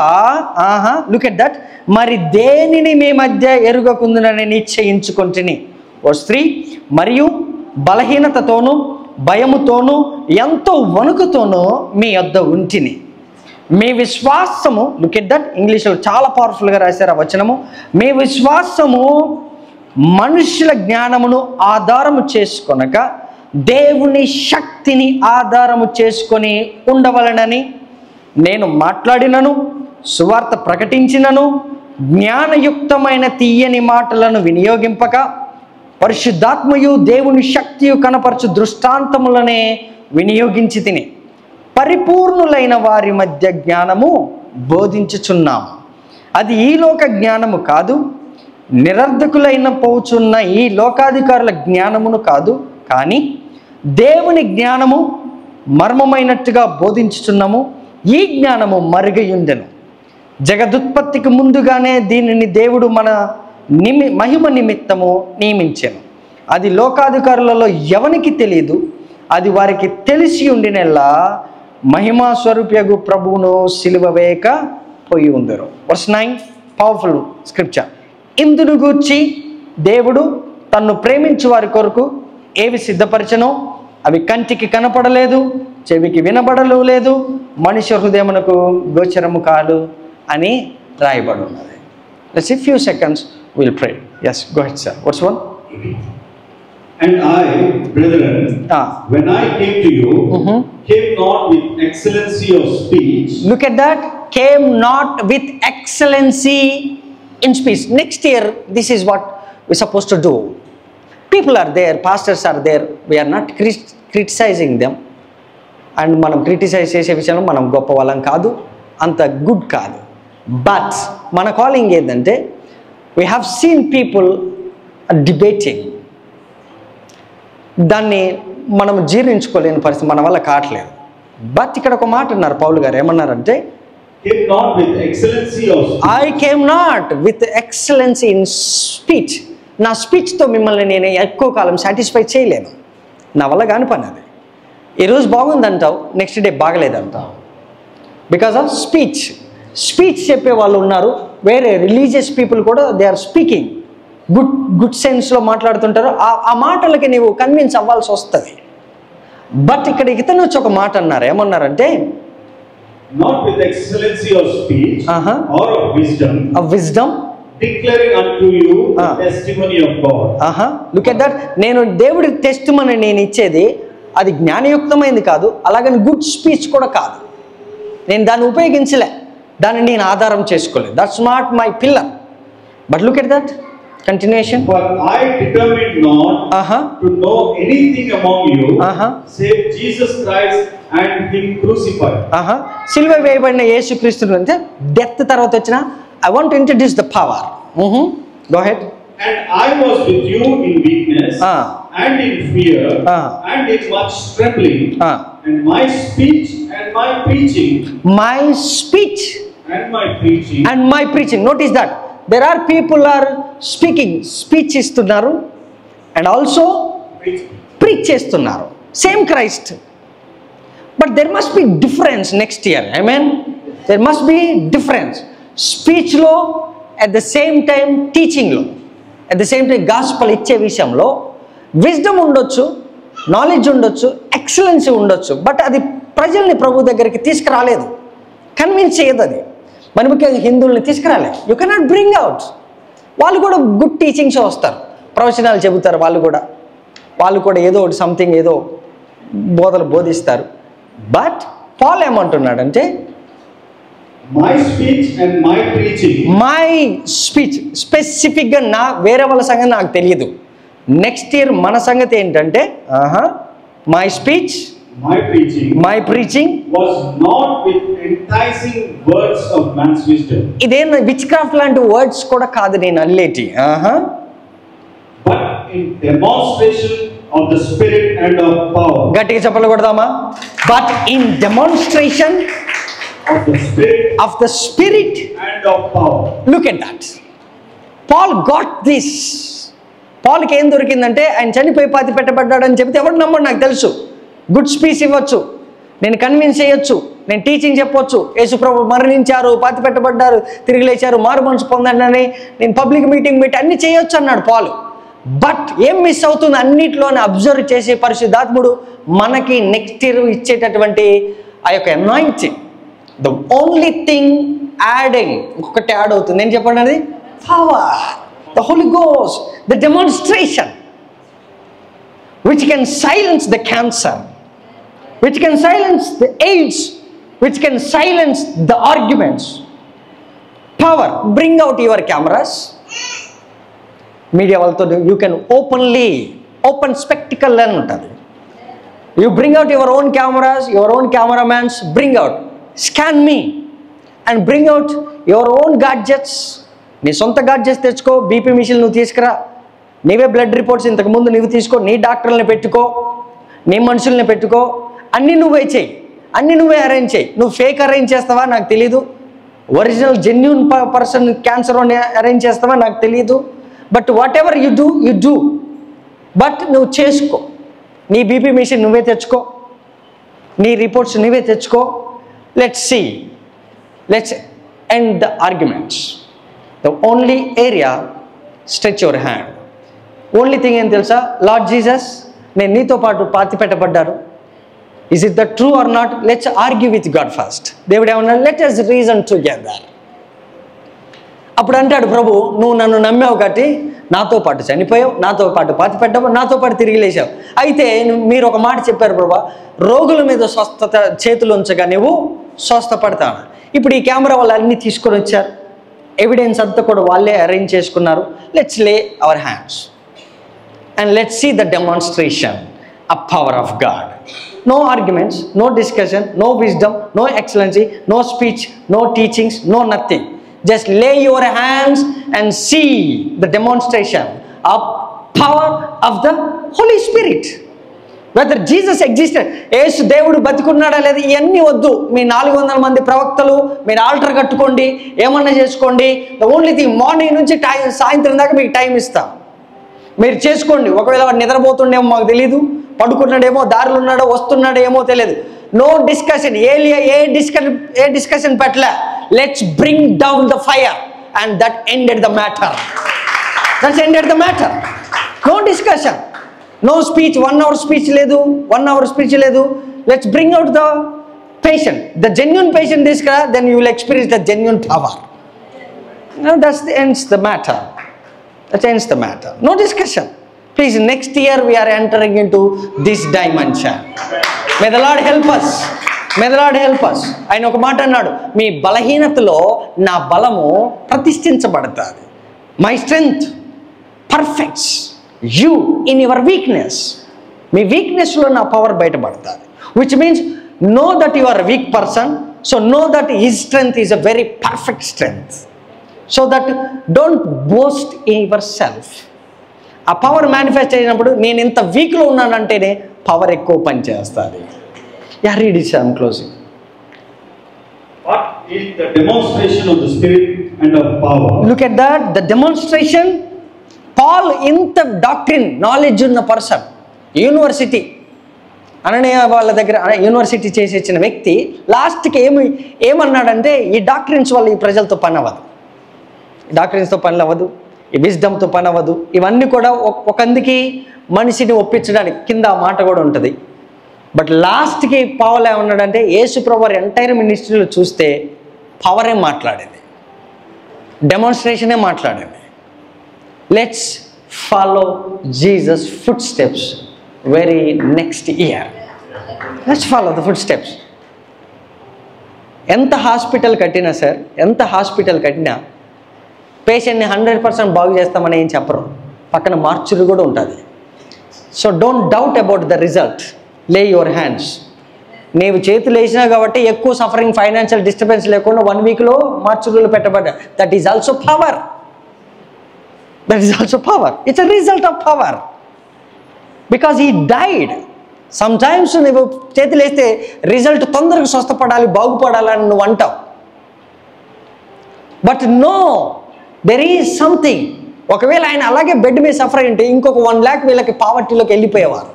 లుక్ ఎట్ దట్, మరి దేనిని మీ మధ్య ఎరుగకుందునని నిశ్చయించుకొంటిని. Verse 3. మరియు బలహీనతతోనూ భయముతోనూ ఎంతో వణుకుతోనూ మీ యొద్ద ఉంటిని. మీ విశ్వాసము, లుక్ ఎట్ దట్, ఇంగ్లీష్లో చాలా పవర్ఫుల్గా రాశారు ఆ వచనము. మీ విశ్వాసము మనుషుల జ్ఞానమును ఆధారము చేసుకొనక దేవుని శక్తిని ఆధారము చేసుకొని ఉండవలనని నేను మాట్లాడినను, సువార్త ప్రకటించినను, జ్ఞానయుక్తమైన తీయని మాటలను వినియోగింపక పరిశుద్ధాత్మయు దేవుని శక్తియు కనపరచు దృష్టాంతములనే వినియోగించి తిని పరిపూర్ణులైన వారి మధ్య జ్ఞానము బోధించుచున్నాము. అది ఈ లోక జ్ఞానము కాదు, నిరర్ధకులైన పోచున్న ఈ లోకాధికారుల జ్ఞానమును కాదు, కానీ దేవుని జ్ఞానము మర్మమైనట్టుగా బోధించుచున్నాము. ఈ జ్ఞానము మరుగయుండెను. జగదుత్పత్తికి ముందుగానే దీనిని దేవుడు మన మహిమ నిమిత్తము నియమించెను. అది లోకాధికారులలో ఎవనికి తెలియదు, అది వారికి తెలిసి ఉండినెల్లా మహిమా స్వరూప్యగు ప్రభువును సిలువ వేయక పోయి ఉందరు. Verse 9, powerful scripture. ఇందును గూర్చి దేవుడు తన్ను ప్రేమించు వారి కొరకు ఏవి సిద్ధపరచనో అవి కంటికి కనపడలేదు, చెవికి వినబడలు లేదు, మనుష్య హృదయమునకు గోచరము కాదు అని రాయబడి ఉన్నది. Let's see few seconds, we'll pray. Yes, go ahead sir. What's one? And I, brethren, when I came to you, came not with excellency of speech. Look at that. Came not with excellency in speech. Next year, this is what we're supposed to do. People are there, pastors are there. We are not criticizing them. And మనం criticise చేసే విషయంలో మనం గొప్ప వాళ్ళం కాదు, అంత good కాదు. But మన కాలింగ్ ఏంటంటే, we have seen people debating. దాన్ని మనం జీర్ణించుకోలేని పరిస్థితి మన వల్ల కావట్లేదు. బట్ ఇక్కడ ఒక మాట అన్నారు పౌలు గారు, ఏమన్నారంటే, I came not with excellency in speech. నా స్పీచ్తో మిమ్మల్ని నేను ఎక్కువ కాలం సాటిస్ఫై చేయలేను, నా వల్ల కాని పని అది. ఈరోజు బాగుందంటావు, నెక్స్ట్ డే బాగలేదంటావు, బికాస్ ఆఫ్ స్పీచ్. స్పీచ్ చెప్పే వాళ్ళు ఉన్నారు, వేరే రిలీజియస్ పీపుల్ కూడా దే ఆర్ స్పీకింగ్. గుడ్ సెన్స్లో మాట్లాడుతుంటారో ఆ మాటలకి నీవు కన్విన్స్ అవ్వాల్సి వస్తుంది. బట్ ఇక్కడ ఇతను వచ్చి ఒక మాట అన్నారు, ఏమన్నారంటే not with excellency of speech or of wisdom, declaring unto you the testimony of God. Look at that. నేను దేవుడి టెస్టిమనీ నేను ఇచ్చేది అది జ్ఞానయుక్తమైంది కాదు, అలాగని గుడ్ స్పీచ్ కూడా కాదు. నేను దాన్ని ఉపయోగించలే, దాన్ని నేను ఆధారం చేసుకోలేదు. That's not my pillar. But look at that continuation. For I determined not to know anything among you save Jesus Christ and him crucified. సిలువ వేయబడిన యేసుక్రీస్తుని అంటే డెత్ తర్వాత వచ్చిన I want to introduce the power. Go ahead. And I was with you in weakness and in fear and in much trembling, and my speech and my preaching notice that there are people are speech ఇస్తున్నారు and also preach చేస్తున్నారు, same Christ, but there must be difference next year. Amen. There must be difference. Speech లో at the same time teaching లో at the same time gospel ఇచ్చే విషయంలో wisdom ఉండొచ్చు, knowledge ఉండొచ్చు, excellency ఉండొచ్చు, but అది ప్రజల్ని ప్రభు దగ్గరికి తీసుకురాలేదు, కన్విన్స్ చేయదు. అది మరి ముఖ్యంగా హిందువుల్ని తీసుకురాలేదు. You cannot bring out. వాళ్ళు కూడా గుడ్ టీచింగ్స్ వస్తారు, ప్రవచనాలు చెబుతారు, వాళ్ళు కూడా ఏదో ఒకటి సంథింగ్ ఏదో బోధలు బోధిస్తారు. బట్ పాల్ ఏమంటున్నాడంటే మై స్పీచ్ స్పెసిఫిక్గా వేరే వాళ్ళ సంగతి నాకు తెలియదు. నెక్స్ట్ ఇయర్ మన సంగతి ఏంటంటే my speech my preaching was not with enticing words of man's wisdom. ఇదేనా విచ్ క్రాఫ్ట్ లాంటి వర్డ్స్ కూడా కాదు నేను అల్లేటి. But in demonstration of the spirit and of power. గట్టిగా చెప్పలు కొడదామా? But in demonstration of the spirit and of power. Look at that. Paul got this. పాల్కి ఏం దొరికిందంటే ఆయన చనిపోయి పాతి పెట్టబడ్డాడని చెప్తే ఎవరు నమ్మడు నాకు తెలుసు. గుడ్ స్పీచ్ ఇవ్వచ్చు, నేను కన్విన్స్ చేయొచ్చు, నేను టీచింగ్ చెప్పొచ్చు, యేసుప్రభు మరణించారు, పాతి పెట్టబడ్డారు, తిరిగి లేచారు, మారు మనసు పొందండి అని నేను పబ్లిక్ మీటింగ్ పెట్టి అన్ని చేయొచ్చు అన్నాడు పాల్. బట్ ఏం మిస్ అవుతుంది అన్నిట్లోనే అబ్జర్వ్ చేసే పరిశుద్ధాత్ముడు మనకి నెక్స్ట్ ఇయర్ ఇచ్చేటటువంటి ఆ యొక్క anointing, the only thing adding, ఇంకొకటి యాడ్ అవుతుంది. నేను చెప్పండి అది power, the holy ghost, the demonstration which can silence the cancer, which can silence the AIDS, which can silence the arguments. Power. Bring out your cameras. Media valto you can open spectacle and untadi. You bring out your own cameras, your own cameramans, bring out, scan me and bring out your own gadgets. నీ సొంత gadgets తెచ్చుకో, BP machine నువ్వు తీసుకురా, నీవే blood reports ఇంతకుముందు నువ్వు తీసుకో, నీ డాక్టర్ని పెట్టుకో, నీ మనుషుల్ని పెట్టుకో, అన్నీ నువ్వే చెయ్యి, అన్నీ నువ్వే అరేంజ్ చేయి. నువ్వు ఫేక్ అరేంజ్ చేస్తావా నాకు తెలీదు, original genuine person cancer arrange చేస్తావా నాకు తెలీదు. But what ever you do but నువ్వు చేసుకో. నీ బీపీ మిషన్ నువ్వే తెచ్చుకో, నీ రిపోర్ట్స్ నువ్వే తెచ్చుకో. Let's end the arguments. The only area, stretch your hand. Only thing ఏం తెలుసా? లార్డ్ జీసస్, నేను నీతో పాటు పాతి పెట్టబడ్డాను. Is it the true or not? Let's argue with God first. దేవుడు ఏమన్నాడు? Let us reason together. అప్పుడు అంటాడు ప్రభు, నువ్వు నన్ను నమ్మావు కాబట్టి నాతో పాటు చనిపోయావు, నాతో పాటు పాతి పెట్టావు, నాతో పాటు తిరిగి లేచావు. అయితే మీరు ఒక మాట చెప్పారు ప్రభు, రోగుల మీద స్వస్థత చేతులు ఉంచగా నువ్వు స్వస్థపడతావు. ఇప్పుడు ఈ కెమెరా వాళ్ళు అన్నీ తీసుకొని వచ్చారు, ఎవిడెన్స్ అంతా కూడా వాళ్ళే అరేంజ్ చేసుకున్నారు. లెట్స్ లే our hands and let's see the demonstration of power of God. No arguments, no discussion, no wisdom, no excellency, no speech, no teachings, no nothing. Just lay your hands and see the demonstration of power of the Holy Spirit. Whether Jesus existed, యేసు దేవుడు బతికున్నాడా లేదా ఇవన్నీ వద్దు. మీ 400 మంది ప్రవక్తలు, మీరు alter కట్టుకోండి, ఏమన్నా చేసుకోండి. ద ఓన్లీ థింగ్, మార్నింగ్ నుంచి సాయంత్రం దాకా మీకు టైం ఇస్తాం, మీరు చేసుకోండి. ఒకవేళ వాడు నిద్రపోతుండేమో మాకు తెలీదు, పడుకున్నాడేమో, దారిలో ఉన్నాడో వస్తున్నాడో ఏమో తెలియదు. No discussion. ఏ డిస్కషన్ పెట్టలే. Let's bring down the fire and that ended the matter. That's ended the matter. No discussion, no speech. 1 hour speech లేదు, 1 hour స్పీచ్ లేదు. Let's bring out the patient, the genuine patient తీసుకురా, then you will experience the genuine power. Now that ends the matter. That ends the matter. No discussion. Please, next year we are entering into this dimension. May the Lord help us. May the Lord help us. ఆయన ఒక మాట అన్నాడు, మీ బలహీనతలో నా బలము ప్రతిష్ఠించబడతాది. My strength perfects you in your weakness. మీ వీక్నెస్లో నా power బయటపడతాది. Which means know that you are a weak person, so know that his strength is a very perfect strength. So that don't boast in yourself. ఆ power manifest అయినప్పుడు నేను ఇంత వీక్లో ఉన్నానంటేనే power ఎక్కువ పనిచేస్తుంది. Yeah read it, I'm closing. What is the demonstration of the Spirit and of power? Look at that, the demonstration. Paul ఇంత doctrine knowledge ఉన్న person, university అననీయ వాళ్ళ దగ్గర యూనివర్సిటీ చేసి ఇచ్చిన వ్యక్తి లాస్ట్కి ఏమన్నాడంటే ఈ డాక్ట్రిన్స్ వల్ల ఈ ప్రజలతో పని అవ్వదు, ఈ డాక్ట్రిన్స్తో పని అవ్వదు, ఈ విజ్డమ్తో పని అవ్వదు. ఇవన్నీ కూడా ఒకందుకి మనిషిని ఒప్పించడానికి కింద ఆ మాట కూడా ఉంటుంది. బట్ లాస్ట్కి పౌలు ఏమన్నాడంటే యేసుప్రభు వారి ఎంటైర్ మినిస్ట్రీలో చూస్తే పవరే మాట్లాడేది, డెమాన్స్ట్రేషనే మాట్లాడేది. Let's follow Jesus foot steps very next year. Let's follow the footsteps. ఎంత హాస్పిటల్ కట్టినా సార్, ఎంత హాస్పిటల్ కట్టినా పేషెంట్ని 100% బాగు చేస్తామని ఏం చెప్పరు, పక్కన మార్చులు కూడా ఉంటుంది. So don't doubt about the result, లే యువర్ హ్యాండ్స్. నీవు చేతులు వేసినా కాబట్టి ఎక్కువ సఫరింగ్, ఫైనాన్షియల్ డిస్టర్బెన్స్ లేకుండా 1 weekలో మార్చులు పెట్టబడ్డా. That is also power. That is also power. It's a result of power. Because he died. Sometimes నువ్వు చేతులు వేస్తే రిజల్ట్ తొందరగా స్వస్థపడాలి, బాగుపడాలని నువ్వు అంటావు. But no, there is something. ఒకవేళ ఆయన అలాగే బెడ్ మీద సఫర్ అయింటే ఇంకొక 1 lakh వీళ్ళకి పావర్టీలోకి వెళ్ళిపోయేవారు.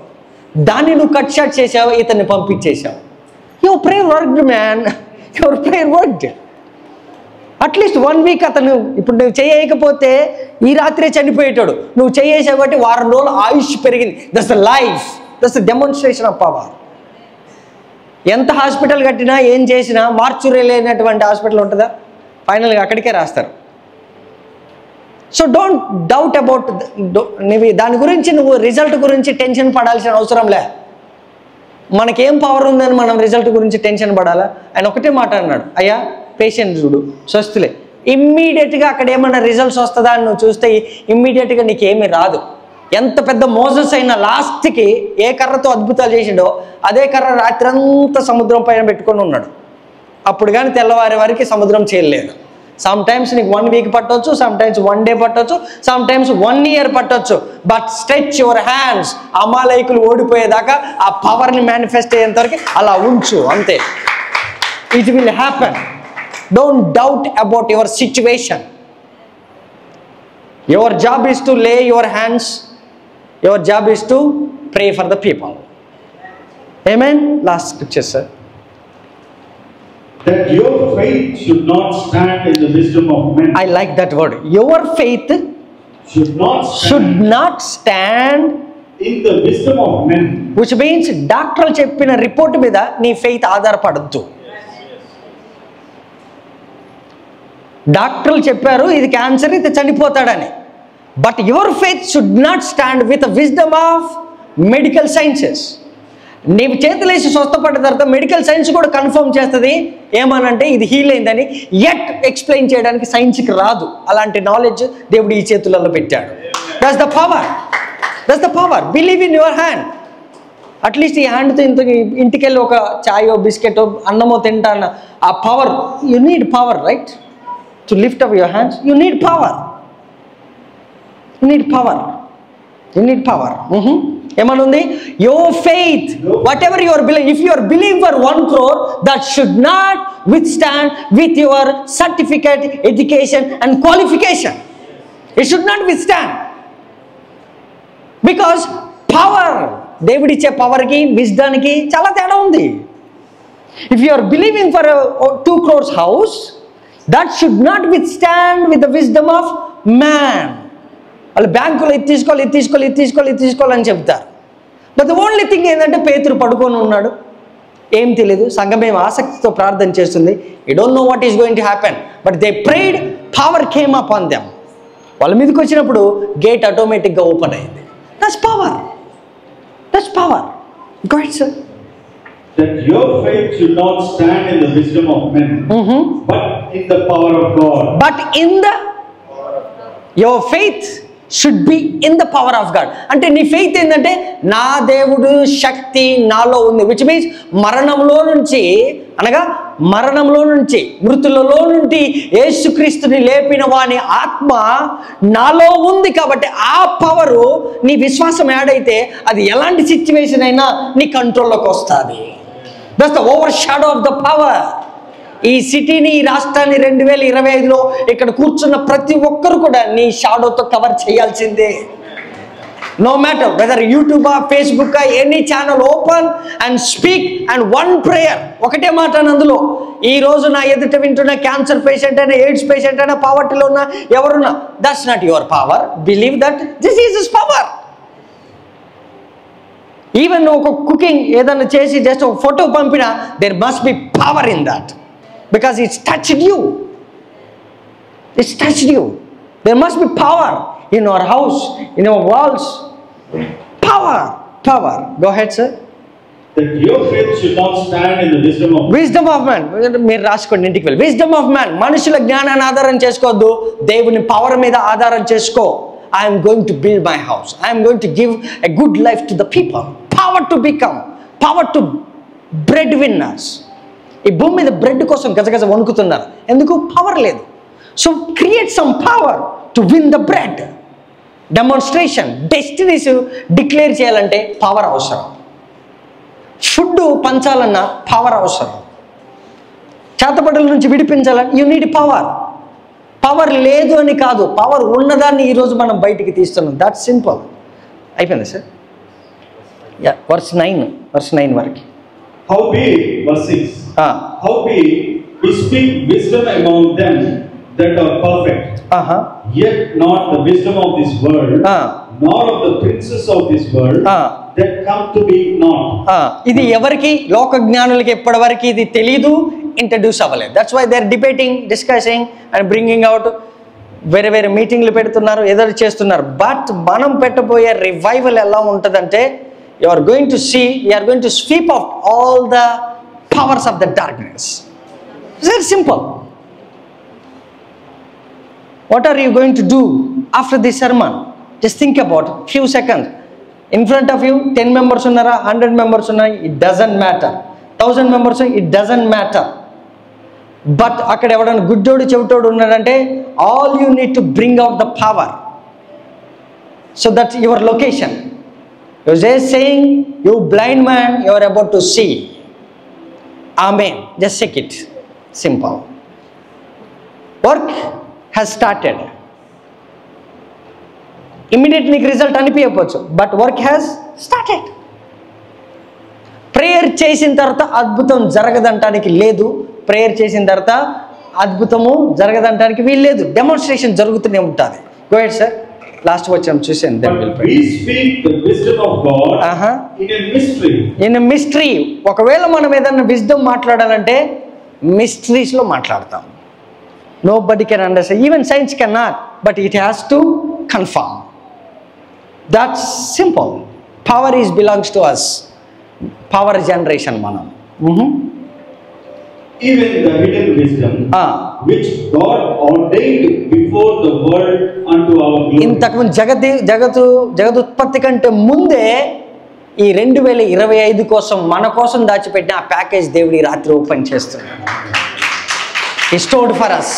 దాన్ని నువ్వు కట్ షాట్ చేసావు, ఇతన్ని పంపించేసావు. Your prayer worked man, your prayer worked. At least 1 week అతను ఇప్పుడు నువ్వు చేయకపోతే ఈ రాత్రే చనిపోయేటాడు. నువ్వు చేసావు కాబట్టి 1 వారం రోజులు ఆయుష్ పెరిగింది. That's the life, that's the demonstration of power. ఎంత హాస్పిటల్ కట్టినా ఏం చేసినా మార్చురీ లేనటువంటి హాస్పిటల్ ఉంటుందా? ఫైనల్గా అక్కడికే రాస్తారు. సో డోంట్ డౌట్ అబౌట్ నువ్వు దాని గురించి, నువ్వు రిజల్ట్ గురించి టెన్షన్ పడాల్సిన అవసరం లే. మనకేం పవర్ ఉందని మనం రిజల్ట్ గురించి టెన్షన్ పడాలా? ఆయన ఒకటే మాట అన్నాడు, అయ్యా పేషెంట్ చూడు, స్వస్థలే. ఇమ్మీడియట్గా అక్కడ ఏమన్నా రిజల్ట్స్ వస్తుందా అని నువ్వు చూస్తే ఇమ్మీడియట్గా నీకేమీ రాదు. ఎంత పెద్ద మోసెస్ అయినా లాస్ట్కి ఏ కర్రతో అద్భుతాలు చేసిండో అదే కర్ర రాత్రి అంతా సముద్రం పైన పెట్టుకొని ఉన్నాడు. అప్పుడు కానీ తెల్లవారి వరకు సముద్రం చేయలేదు. సమ్ టైమ్స్ నీకు 1 week పట్టవచ్చు, సమ్ టైమ్స్ 1 day పట్టవచ్చు, సమ్ టైమ్స్ 1 year పట్టవచ్చు. But stretch your hands. అమాలయకులు ఓడిపోయేదాకా ఆ పవర్ని మేనిఫెస్ట్ అయ్యేంత వరకు అలా ఉంచు, అంతే. It will happen. Don't doubt about your situation. Your job is to lay your hands. Your job is to pray for the people. Amen. Last scripture, sir. That your faith should not stand in the wisdom of men. I like that word. Your faith should not stand in the wisdom of men. Which means డాక్టర్లు చెప్పిన report మీద నీ faith ఆధారపడద్దు. డాక్టర్లు చెప్పారు ఇది cancer, ఇది చనిపోతాడని. But your faith should not stand with wisdom of medical sciences. నీవు చేతులేసి స్వస్థపడ్డ తర్వాత మెడికల్ సైన్స్ కూడా కన్ఫర్మ్ చేస్తుంది ఏమనంటే ఇది హీల్ అయిందని. ఎట్ ఎక్స్ప్లెయిన్ చేయడానికి సైన్స్కి రాదు. అలాంటి నాలెడ్జ్ దేవుడు ఈ చేతులలో పెట్టాడు. That's the power. That's the power. Believe in your hand. At least ఈ హ్యాండ్తో ఇంటికి వెళ్ళి ఒక చాయో బిస్కెటో అన్నమో తింటా అన్న ఆ power. You need power, right? To lift up your hands, you need power. You need power. You need power. ఏమనుంది? Your faith, whatever you are believing, if you are believing for 1 crore, that should not withstand with your certificate, education and qualification. It should not withstand. Because power, దేవుడిచ్చే పవర్కి విజ్డానికి చాలా తేడా ఉంది. If you are believing for a 2 crores house, that should not withstand with the wisdom of man. వాళ్ళు బ్యాంకులో ఇది తీసుకోవాలి అని చెప్తారు. బట్ ద ఓన్లీ థింగ్ ఏంటంటే పేతురు పడుకొని ఉన్నాడు, ఏం తెలియదు. సంఘం ఏం ఆసక్తితో ప్రార్థన చేస్తుంది. You don't know what is going to happen, but they prayed, power came up on them. వాళ్ళ మీదకి వచ్చినప్పుడు గేట్ ఆటోమేటిక్గా ఓపెన్ అయింది. That's power. Go ahead, sir. That your faith should not stand in the wisdom of men, but in the power of God. Your faith should be in the power of God. అంటే నీ faith ఏంటంటే నా దేవుడు శక్తి నాలో ఉంది, which means మరణంలో నుంచి మృతులలో నుండి యేసుక్రీస్తుని లేపిన వాని ఆత్మ నాలో ఉంది. కాబట్టి ఆ పవరు నీ విశ్వాసం యాడ్ అయితే అది ఎలాంటి సిచ్యువేషన్ అయినా నీ కంట్రోల్లోకి వస్తుంది. That's the over shadow of the power. ఈ సిటీని, ఈ రాష్ట్రాన్ని 2025లో ఇక్కడ కూర్చున్న ప్రతి ఒక్కరు కూడా నీ షాడోతో కవర్ చేయాల్సిందే. నో మ్యాటర్ వెదర్ యూట్యూబా, Facebook, any channel, open and speak and one prayer. ఒకటే మాట అందులో. ఈ రోజు నా ఎదుట వింటున్న క్యాన్సర్ పేషెంట్ అయినా, ఎయిడ్స్ పేషెంట్ అయినా, పావర్టీలో ఉన్న ఎవరున్నా, that's not your power. Believe that this is his power. Even ఒక కుకింగ్ ఏదైనా చేసి జస్ట్ ఒక ఫోటో పంపినా, there must be power in that. Because it's touched you. There must be power in our house, in our walls. Power. Go ahead, sir. That your faith should not stand in the wisdom of man. మీరు రాసుకోండి ఇంటికి వెళ్ళి. wisdom of man. మనుషుల జ్ఞానాన్ని ఆధారం చేసుకోవద్దు, దేవుని power మీద ఆధారం చేసుకో. I am going to build my house. I am going to give a good life to the people. Power to breadwinners. ఈ భూమి మీద బ్రెడ్ కోసం గజగజ వణుకుతున్నారు. ఎందుకు? పవర్ లేదు. So create some power to win the bread. Demonstration, Destiny's declare చేయాలంటే power అవసరం. Food పంచాలన్నా power అవసరం. చేతబడుల నుంచి విడిపించాలని యు నీడ్ పవర్. పవర్ లేదు అని కాదు, పవర్ ఉన్నదాన్ని ఈరోజు మనం బయటికి తీస్తున్నాం. That's simple. అయిపోయింది సార్. వర్స్ 9 వరకు. Howbeit, verse 6. Howbeit, we speak wisdom among them that are perfect, yet not the wisdom of this world, nor of the princes of this world, that come to be not. ఇది ఎవరికి? లోక జ్ఞానులకి ఎప్పటి వరకు ఇది తెలీదు, introduce అవ్వలేదు. That's why they are debating, discussing and bringing out. వేరే మీటింగ్లు పెడుతున్నారు, ఎదురు చేస్తున్నారు. బట్ మనం పెట్టబోయే రివైవల్ ఎలా ఉంటుందంటే, you are going to see, you are going to sweep out all the powers of the darkness. It's very simple. What are you going to do after this sermon? Just think about few seconds. In front of you 10 members unnara, 100 members unnara, it doesn't matter. 1000 members, it doesn't matter. But akkada evadana guddodu chevtodu unnadante, all you need to bring out the power. So that's your location. You're just saying, you blind man, you are about to see. Amen. Just check it. Simple. Work has started. Immediately result అనిపించవచ్చు, but work has started. Prayer చేసిన తర్వాత అద్భుతం జరగదంటానికి లేదు. Prayer చేసిన తర్వాత అద్భుతము జరగదంటానికి వీల్లేదు. Demonstration జరుగుతూనే ఉంటుంది. Go ahead, sir. లాస్ట్ వచ్చాం చూసాను. We speak the wisdom of God in a mystery. ఒకవేళ మనం ఏదైనా విజ్డమ్ మాట్లాడాలంటే మిస్టరీస్లో మాట్లాడతాం. Nobody can understand. Even science cannot, but it has to confirm. That's simple. Power belongs to us. Power generation మనం. Even the hidden wisdom which God ordained before the world unto our glory. ఇంతకుముందు జగదుత్పత్తి కంటే ముందే ఈ 2025 కోసం మన కోసం దాచిపెట్టిన ఆ ప్యాకేజ్ దేవుడి రాత్రి ఓపెన్ చేస్తున్నాడు. He stored for us.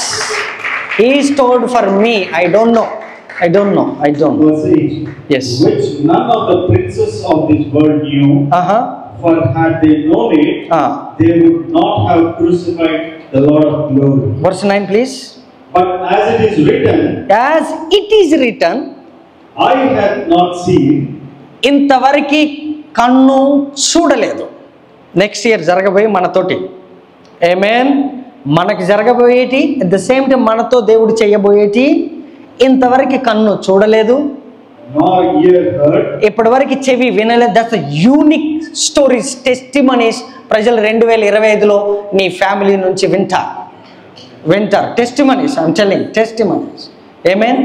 He stored for me. I don't know. Verse 8. Yes. Which none of the princes of this world knew. For had they known it, they would not have crucified the Lord of glory. Verse 9, please. But as it is written, I had not seen. ఇంతవరకు కన్ను చూడలేదు. Next year జరగబోయే మనతోటి. ఆమేన్. మనకి జరగబోయేటి at the same time మనతో దేవుడు చేయబోయేటి ఇంతవరకు కన్ను చూడలేదు, nor ear heard, ఇప్పటి వరకు చెవి వినలేదు. దట్స్ యూనిక్ స్టోరీస్, టెస్టిమనీస్ ప్రజలు 2025లో నీ ఫ్యామిలీ నుంచి వింటారు. Testimonies, I'm telling, testimonies. Amen.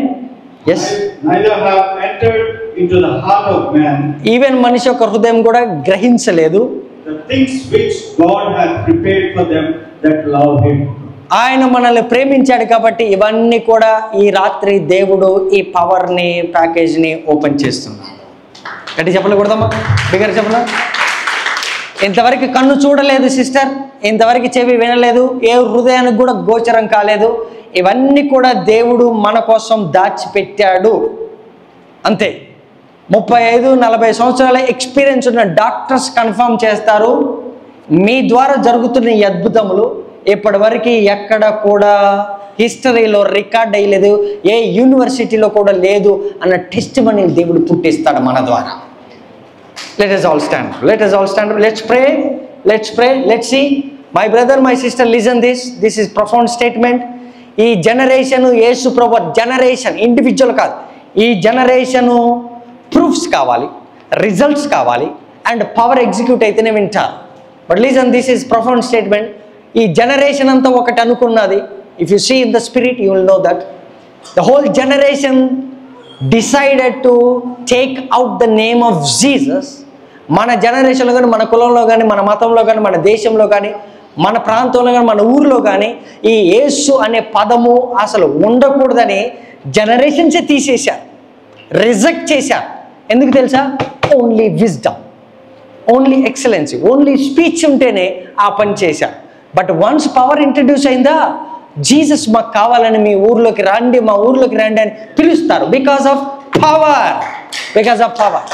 Yes. neither have entered into the heart of man even మనిషి యొక్క హృదయం కూడా గ్రహించలేదు the things which God had prepared for them that love him. ఆయన మనల్ని ప్రేమించాడు కాబట్టి ఇవన్నీ కూడా ఈ రాత్రి దేవుడు ఈ పవర్ని, ప్యాకేజ్ని ఓపెన్ చేస్తున్నాడు. గట్టి చెప్పకూడదమ్మా, బిగ్గర చెప్పలా. ఇంతవరకు కన్ను చూడలేదు సిస్టర్, ఇంతవరకు చెవి వినలేదు, ఏ హృదయానికి కూడా గోచరం కాలేదు. ఇవన్నీ కూడా దేవుడు మన కోసం దాచిపెట్టాడు. అంతే. 35-40 సంవత్సరాల ఎక్స్పీరియన్స్ ఉన్న డాక్టర్స్ కన్ఫర్మ్ చేస్తారు, మీ ద్వారా జరుగుతున్న ఈ అద్భుతములు ఇప్పటివరకు ఎక్కడ కూడా హిస్టరీలో రికార్డ్ అయ్యలేదు, ఏ యూనివర్సిటీలో కూడా లేదు అన్న టెస్టిమనీ దేవుడు పుట్టిస్తాడు మన ద్వారా. Let us all stand. Let's pray. Let's see. My brother, my sister, listen this. This is profound statement. ఈ జనరేషన్, యేసు ప్రభు జనరేషన్, ఇండివిజువల్ కాదు, ఈ జనరేషన్ ప్రూఫ్స్ కావాలి, రిజల్ట్స్ కావాలి, అండ్ పవర్ ఎగ్జిక్యూట్ అయితేనే వింటారు. But listen, this is profound statement. ఈ generation అంతా ఒకటి అనుకున్నది. If you see in the spirit you will know that the whole generation decided to take out the name of Jesus. మన జనరేషన్లో కానీ, మన కులంలో కానీ, మన మతంలో కానీ, మన దేశంలో కానీ, మన ప్రాంతంలో కానీ, మన ఊరిలో కానీ ఈ యేసు అనే పదము అసలు ఉండకూడదని జనరేషన్సే తీసేశారు, రిజెక్ట్ చేశారు. ఎందుకు తెలుసా? Only wisdom, only excellency, only speech ఉంటేనే ఆ పని చేశారు. బట్ వన్స్ పవర్ ఇంట్రడ్యూస్ అయిందా, జీసస్ మాకు కావాలని మీ ఊర్లోకి రండి, మా ఊర్లోకి రండి అని పిలుస్తారు. Because of power.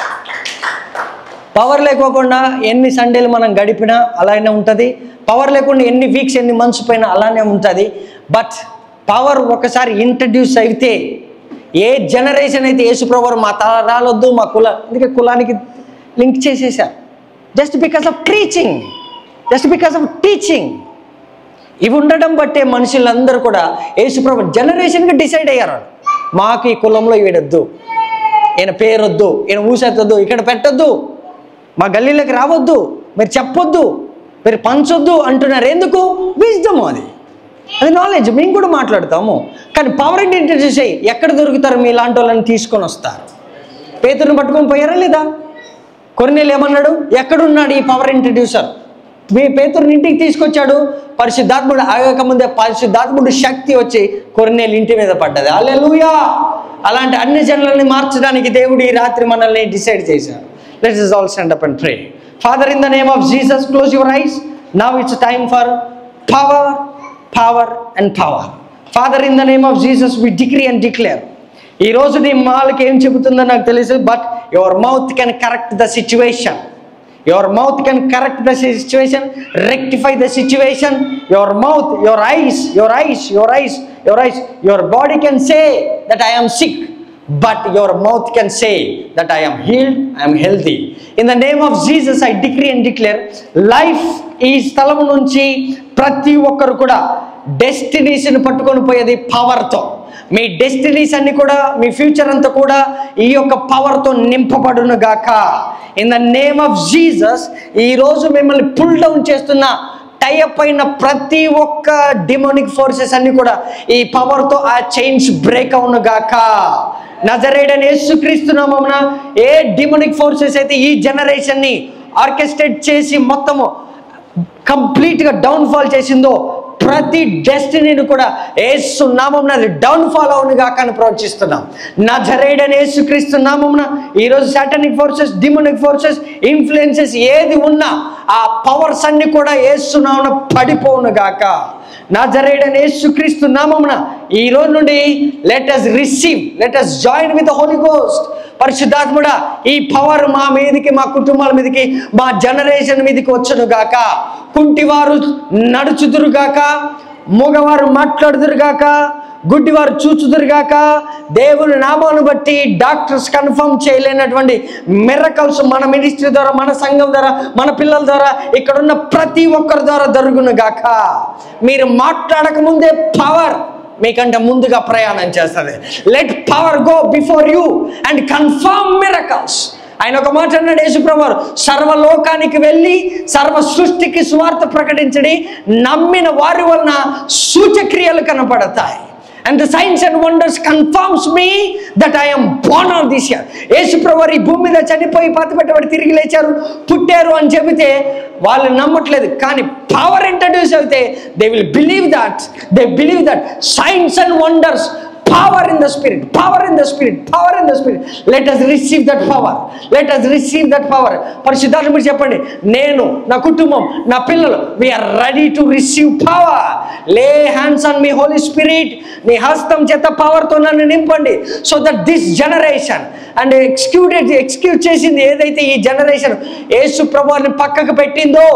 పవర్ లేకోకుండా ఎన్ని సండేలు మనం గడిపినా అలానే ఉంటుంది. పవర్ లేకుండా ఎన్ని వీక్స్, ఎన్ని మంత్స్ పోయినా అలానే ఉంటుంది. బట్ పవర్ ఒకసారి ఇంట్రడ్యూస్ అయితే, ఏ జనరేషన్ అయితే యేసుప్రభు మా తరాలొద్దు, మా అందుకే కులానికి లింక్ చేసేసారు. Just because of preaching, just because of teaching. ఇవి ఉండడం బట్టే మనుషులందరూ కూడా యేసుప్రభు జనరేషన్గా డిసైడ్ అయ్యారు. మాకు ఈ కులంలో వీడొద్దు, ఈయన పేరొద్దు, ఈయన ఊసెత్తొద్దు, ఇక్కడ పెట్టొద్దు, మా గల్లీలోకి రావద్దు, మీరు చెప్పొద్దు, మీరు పంచొద్దు అంటున్నారు. ఎందుకు? విజ్డమ్. అది నాలెడ్జ్. మేము కూడా మాట్లాడతాము, కానీ పవర్ ఏంటి ఇంట్రడ్యూస్ అయ్యి ఎక్కడ దొరుకుతారు? మీ లాంటి వాళ్ళని తీసుకొని వస్తారు. పేతురుని పట్టుకొని పోయారా లేదా? కొర్నేలు ఏమన్నాడు? ఎక్కడున్నాడు ఈ పవర్ ఇంట్రడ్యూసర్? మీ పేతురుని ఇంటికి తీసుకొచ్చాడు. పరిశుద్ధాత్ముడు ఆగకముందే పరిశుద్ధాత్ముడు శక్తి వచ్చి కొర్నేలు ఇంటి మీద పడ్డది. హల్లెలూయా. అలాంటి అన్ని జనులని మార్చడానికి దేవుడు ఈ రాత్రి మనల్ని డిసైడ్ చేశాడు. Let us all stand up and pray. Father, in the name of Jesus, close your eyes. Now it's time for power and power. Father, in the name of Jesus, we decree and declare. ఈ రోజు నీ మాలకి ఏం చెబుతుందో నాకు తెలుసు, but your mouth can correct the situation. Your mouth can correct the situation, rectify the situation. Your mouth, your eyes, your body can say that I am sick, but your mouth can say that I am healed, I am healthy. In the name of Jesus, I decree and declare, life ఈ స్థలము నుంచి ప్రతి ఒక్కరు కూడా డెస్టినీస్ని పట్టుకొని పోయేది పవర్తో. మీ Destiny's అన్ని కూడా, మీ ఫ్యూచర్ అంతా కూడా ఈ యొక్క పవర్తో నింపబడును గాక. In the name of Jesus, ఈరోజు మిమ్మల్ని పుల్ డౌన్ చేస్తున్న, టైఅప్ అయిన ప్రతి ఒక్క డిమోనిక్ ఫోర్సెస్ అన్ని కూడా ఈ పవర్తో ఆ చైన్స్ బ్రేక్ అవును గాక. నజరేయుడైన యేసుక్రీస్తు నామమున ఏ డిమోనిక్ ఫోర్సెస్ అయితే ఈ జనరేషన్ని ఆర్కెస్ట్రేట్ చేసి మొత్తము కంప్లీట్గా డౌన్ఫాల్ చేసిందో, ప్రతి డెస్టినీని కూడా యేసు నామమున డౌన్ఫాల్ అవును గాక అని ప్రవచిస్తున్నాం. నజరేయుడైన యేసుక్రీస్తు నామమున ఈరోజు satanic forces, demonic forces, influences ఏది ఉన్నా ఆ పవర్స్ అన్ని కూడా యేసు నామమున పడిపోవును గాక. నజరేయుడైన యేసుక్రీస్తు నామమున ఈ రోజు నుండి let us receive, let us join with the holy ghost. పరిశుద్ధాత్ముడా, ఈ పవర్ మా మీదకి, మా కుటుంబాల మీదకి, మా జనరేషన్ మీదకి వచ్చును గాక. కుంటివారు నడుచుదురుగాక, మూగవారు మాట్లాడుదురుగాక, గుడ్డివారు చూచుదురుగాక. దేవుని నామాన్ని బట్టి డాక్టర్స్ కన్ఫర్మ్ చేయలేనటువంటి మిరకల్స్ మన మినిస్ట్రీ ద్వారా, మన సంఘం ద్వారా, మన పిల్లల ద్వారా, ఇక్కడున్న ప్రతి ఒక్కరి ద్వారా జరుగును గాక. మీరు మాట్లాడక ముందే పవర్ మీకంటే ముందుగా ప్రయాణం చేస్తుంది. Let power go before you and confirm miracles. ఆయన ఒక మాట అన్నాడు యేసుప్రభువు వారు, సర్వలోకానికి వెళ్ళి సర్వ సృష్టికి సువార్త ప్రకటించడి, నమ్మిన వారి వలన సూచక్రియలు కనపడతాయి. And the signs and wonders confirms me that I am born on this year. యేసుప్రభువు వారు ఈ భూమి మీద చనిపోయి పాతిపెట్టబడి తిరిగి లేచారు, పుట్టారు అని చెబితే వాళ్ళు నమ్మట్లేదు. కానీ పవర్ ఇంట్రడ్యూస్ అయితే they will believe that signs and wonders, power in the spirit, power in the spirit, power in the spirit. Let us receive that power. Let us receive that power. పరిశుద్ధాత్మ మీరు చెప్పండి, నేను, నా కుటుంబం, నా పిల్లలు, we are ready to receive power. Lay hands on me, Holy Spirit. నీ హస్తం చేత పవర్తో నన్ను నింపండి. So that this generation and execute చేసింది ఏదైతే ఈ జనరేషన్ యేసు ప్రభువుని పక్కకు పెట్టిందో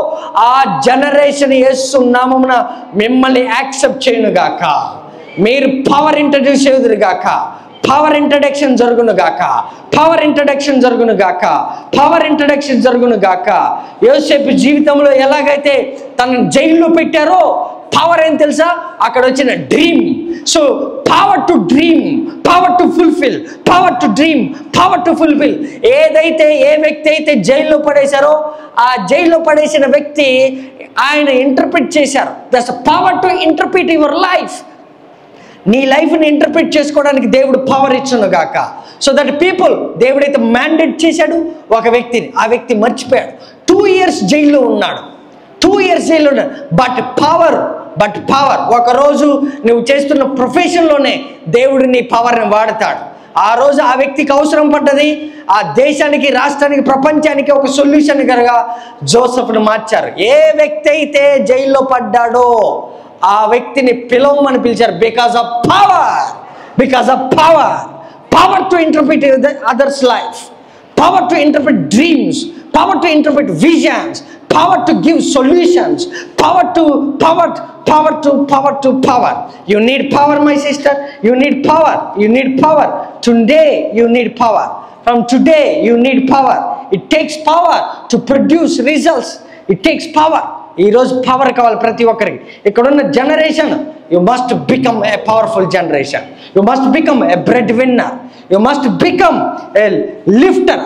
ఆ జనరేషన్ యేసు నామమున మిమ్మల్ని యాక్సెప్ట్ చేయను గాక. మీరు పవర్ ఇంట్రడ్యూస్ చేయుదురు గాక. పవర్ ఇంట్రడక్షన్ జరుగును గాక. పవర్ ఇంట్రడక్షన్ జరుగును గాక. పవర్ ఇంట్రడక్షన్ జరుగును గాక. యోసేపు జీవితంలో ఎలాగైతే తనను జైల్లో పెట్టారో పవర్ ఏం తెలుసా? అక్కడ వచ్చిన dream. So power to dream, power to fulfil, power to dream, power to fulfil. ఏ వ్యక్తి అయితే జైల్లో పడేశారో ఆ జైల్లో పడేసిన వ్యక్తి ఆయన ఇంటర్ప్రిట్ చేశారు. That's power to interpret your life. నీ లైఫ్ని ఇంటర్ప్రిట్ చేసుకోవడానికి దేవుడు పవర్ ఇచ్చును గాక. సో దట్ పీపుల్, దేవుడైతే మ్యాండేట్ చేశాడు ఒక వ్యక్తిని, ఆ వ్యక్తి మర్చిపోయాడు. 2 years జైల్లో ఉన్నాడు. 2 years జైల్లో ఉన్నాడు. బట్ పవర్ ఒకరోజు నువ్వు చేస్తున్న ప్రొఫెషన్లోనే దేవుడు నీ పవర్ని వాడతాడు. ఆ రోజు ఆ వ్యక్తికి అవసరం పడ్డది. ఆ దేశానికి, రాష్ట్రానికి, ప్రపంచానికి ఒక సొల్యూషన్ కనుక జోసెఫ్ను మార్చారు. ఏ వ్యక్తి అయితే జైల్లో పడ్డాడో ఆ వ్యక్తిని పిలవమని పిలిచారు. Because of power to interpret others life, power to interpret dreams, power to interpret visions, power to give solutions, power to power. You need power, my sister. You need power. Today you need power. From today you need power. It takes power to produce results. It takes power. ఈ రోజు power కావాలి ప్రతి ఒక్కరికి. ఇక్కడున్న generation, you must become a powerful generation. You must become a bread winner. You must become a lifter.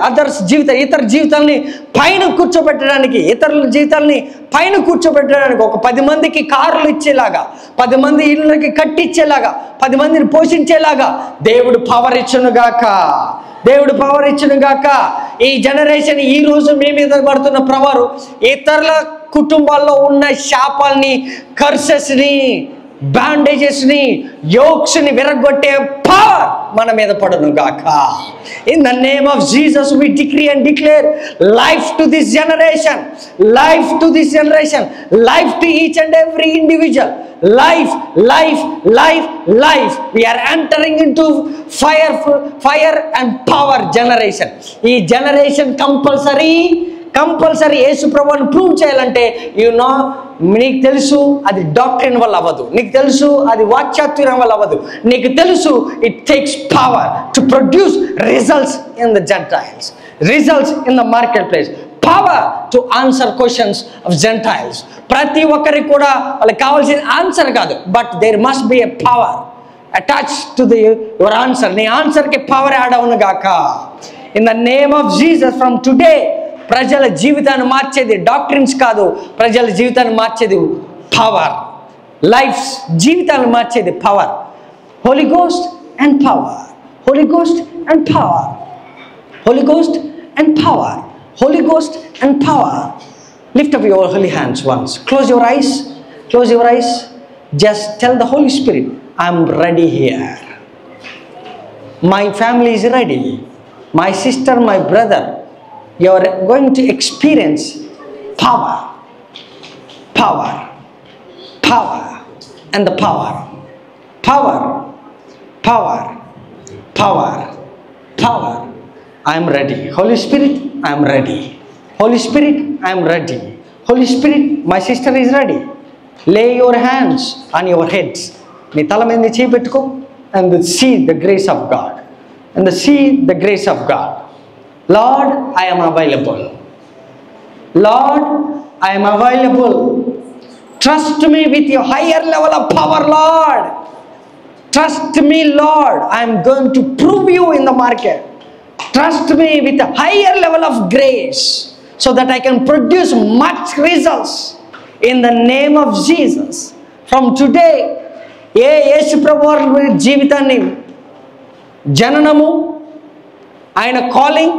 ఇతర జీవితాలని పైన కూర్చోబెట్టడానికి, ఇతరుల జీవితాలని పైన కూర్చోబెట్టడానికి, ఒక 10 మందికి కార్లు ఇచ్చేలాగా, 10 మంది ఇళ్ళకి కట్టించేలాగా, 10 మందిని పోషించేలాగా దేవుడు పవర్ ఇచ్చునుగాక. ఈ జనరేషన్ ఈ రోజు మీ మీద పడుతున్న ప్రవారు ఇతరుల కుటుంబాల్లో ఉన్న శాపాల్ని, కర్సెస్ని, బ్యాండేజెస్ని, యోక్స్ని విరగొట్టే పవర్ మన మీద పడును గాక. In the name of Jesus we decree and declare life to this generation, life to each and every individual. Life. We are entering into fire and power generation. ఈ జనరేషన్ కంపల్సరీ యేసు ప్రభువుని prove చేయాలంటే నీకు తెలుసు అది doctrine వల్ల అవ్వదు, నీకు తెలుసు అది వాక్చాతుర్యం వల్ల అవ్వదు, నీకు తెలుసు it takes power to produce results in the gentiles, results in the market place, power to answer questions of gentiles. ప్రతి ఒక్కరికి కూడా వాళ్ళకి కావాల్సిన ఆన్సర్ కాదు, but there must be a power attach to your answer. నీ ఆన్సర్కి power add అవును గాక. In the name of Jesus from today ప్రజల జీవితాన్ని మార్చేది డాక్ట్రిన్స్ కాదు, ప్రజల జీవితాన్ని మార్చేది పవర్. లైఫ్స్ జీవితాన్ని మార్చేది power. Holy ghost and power, holy ghost and power, holy ghost and power, holy ghost and power. Lift up your holy hands once. Close your eyes. Just tell the Holy Spirit, I'm ready here. My family is ready. My sister, my brother, you are going to experience power, and the power. I am ready. Holy Spirit, I am ready. Holy Spirit, I am ready. Holy Spirit, my sister is ready. Lay your hands on your heads. నీ తల మీద చేయి పెట్టుకో and see the grace of God. Lord, I am available. Trust me with your higher level of power, Lord. Trust me, Lord, I am going to prove you in the market. Trust me with a higher level of grace so that I can produce much results in the name of Jesus. From today, యేసు ప్రభువు జీవితాన్ని, జననము, ఆయన calling,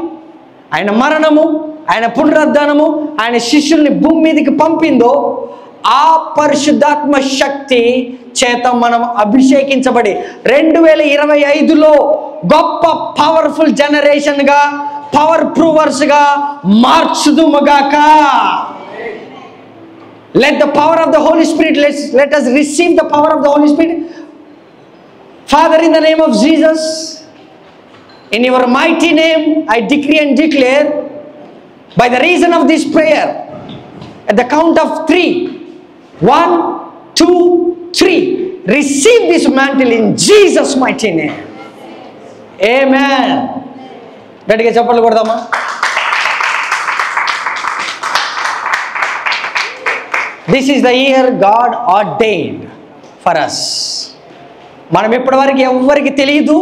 ఆయన మరణము, ఆయన పునరుద్ధానము, ఆయన శిష్యుల్ని భూమి మీదకి పంపిందో ఆ పరిశుద్ధాత్మ శక్తి చేత మనం అభిషేకించబడి 2025లో గొప్ప పవర్ఫుల్ జనరేషన్గా, పవర్ ప్రూవర్స్గా మార్చుదుముగాక. Let the power of the Holy Spirit, let us receive the power of the Holy Spirit. Father, in the name of Jesus, in your mighty name, I decree and declare, by the reason of this prayer, at the count of 3, 1, 2, 3, receive this mantle in Jesus' mighty name. Amen. గట్టిగా చప్పట్లు కొడదామా? This is the year God ordained for us. మనం ఇప్పటివరకు ఎవరికి తెలియదు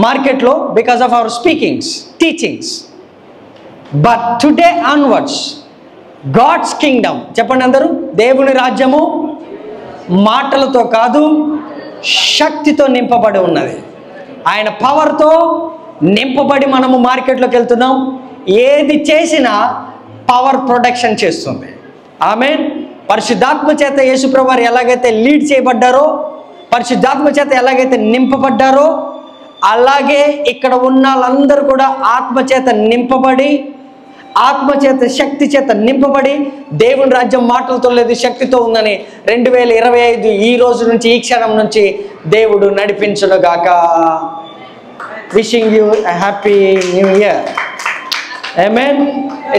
మార్కెట్లో, because of our speakings, teachings. But today onwards God's kingdom, చెప్పండి అందరూ, దేవుని రాజ్యము మాటలతో కాదు శక్తితో నింపబడి ఉన్నది. ఆయన పవర్తో నింపబడి మనము మార్కెట్లోకి వెళ్తున్నాం. ఏది చేసినా పవర్ ప్రొడక్షన్ చేస్తుంది. ఆమేన్. పరిశుద్ధాత్మ చేత యేసుప్రభు వారు ఎలాగైతే లీడ్ చేయబడ్డారో, పరిశుద్ధాత్మ చేత ఎలాగైతే నింపబడ్డారో, అలాగే ఇక్కడ ఉన్న వాళ్ళందరూ కూడా ఆత్మచేత నింపబడి, ఆత్మచేత శక్తి చేత నింపబడి, దేవుని రాజ్యం మాటలతో లేదు శక్తితో ఉందని 2025 ఈ రోజు నుంచి, ఈ క్షణం నుంచి దేవుడు నడిపించునుగాక. Wishing you a happy new year. Amen.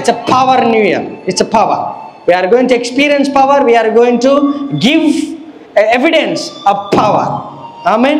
It's a power new year. It's a power. We are going to experience power. We are going to give evidence of power. Amen.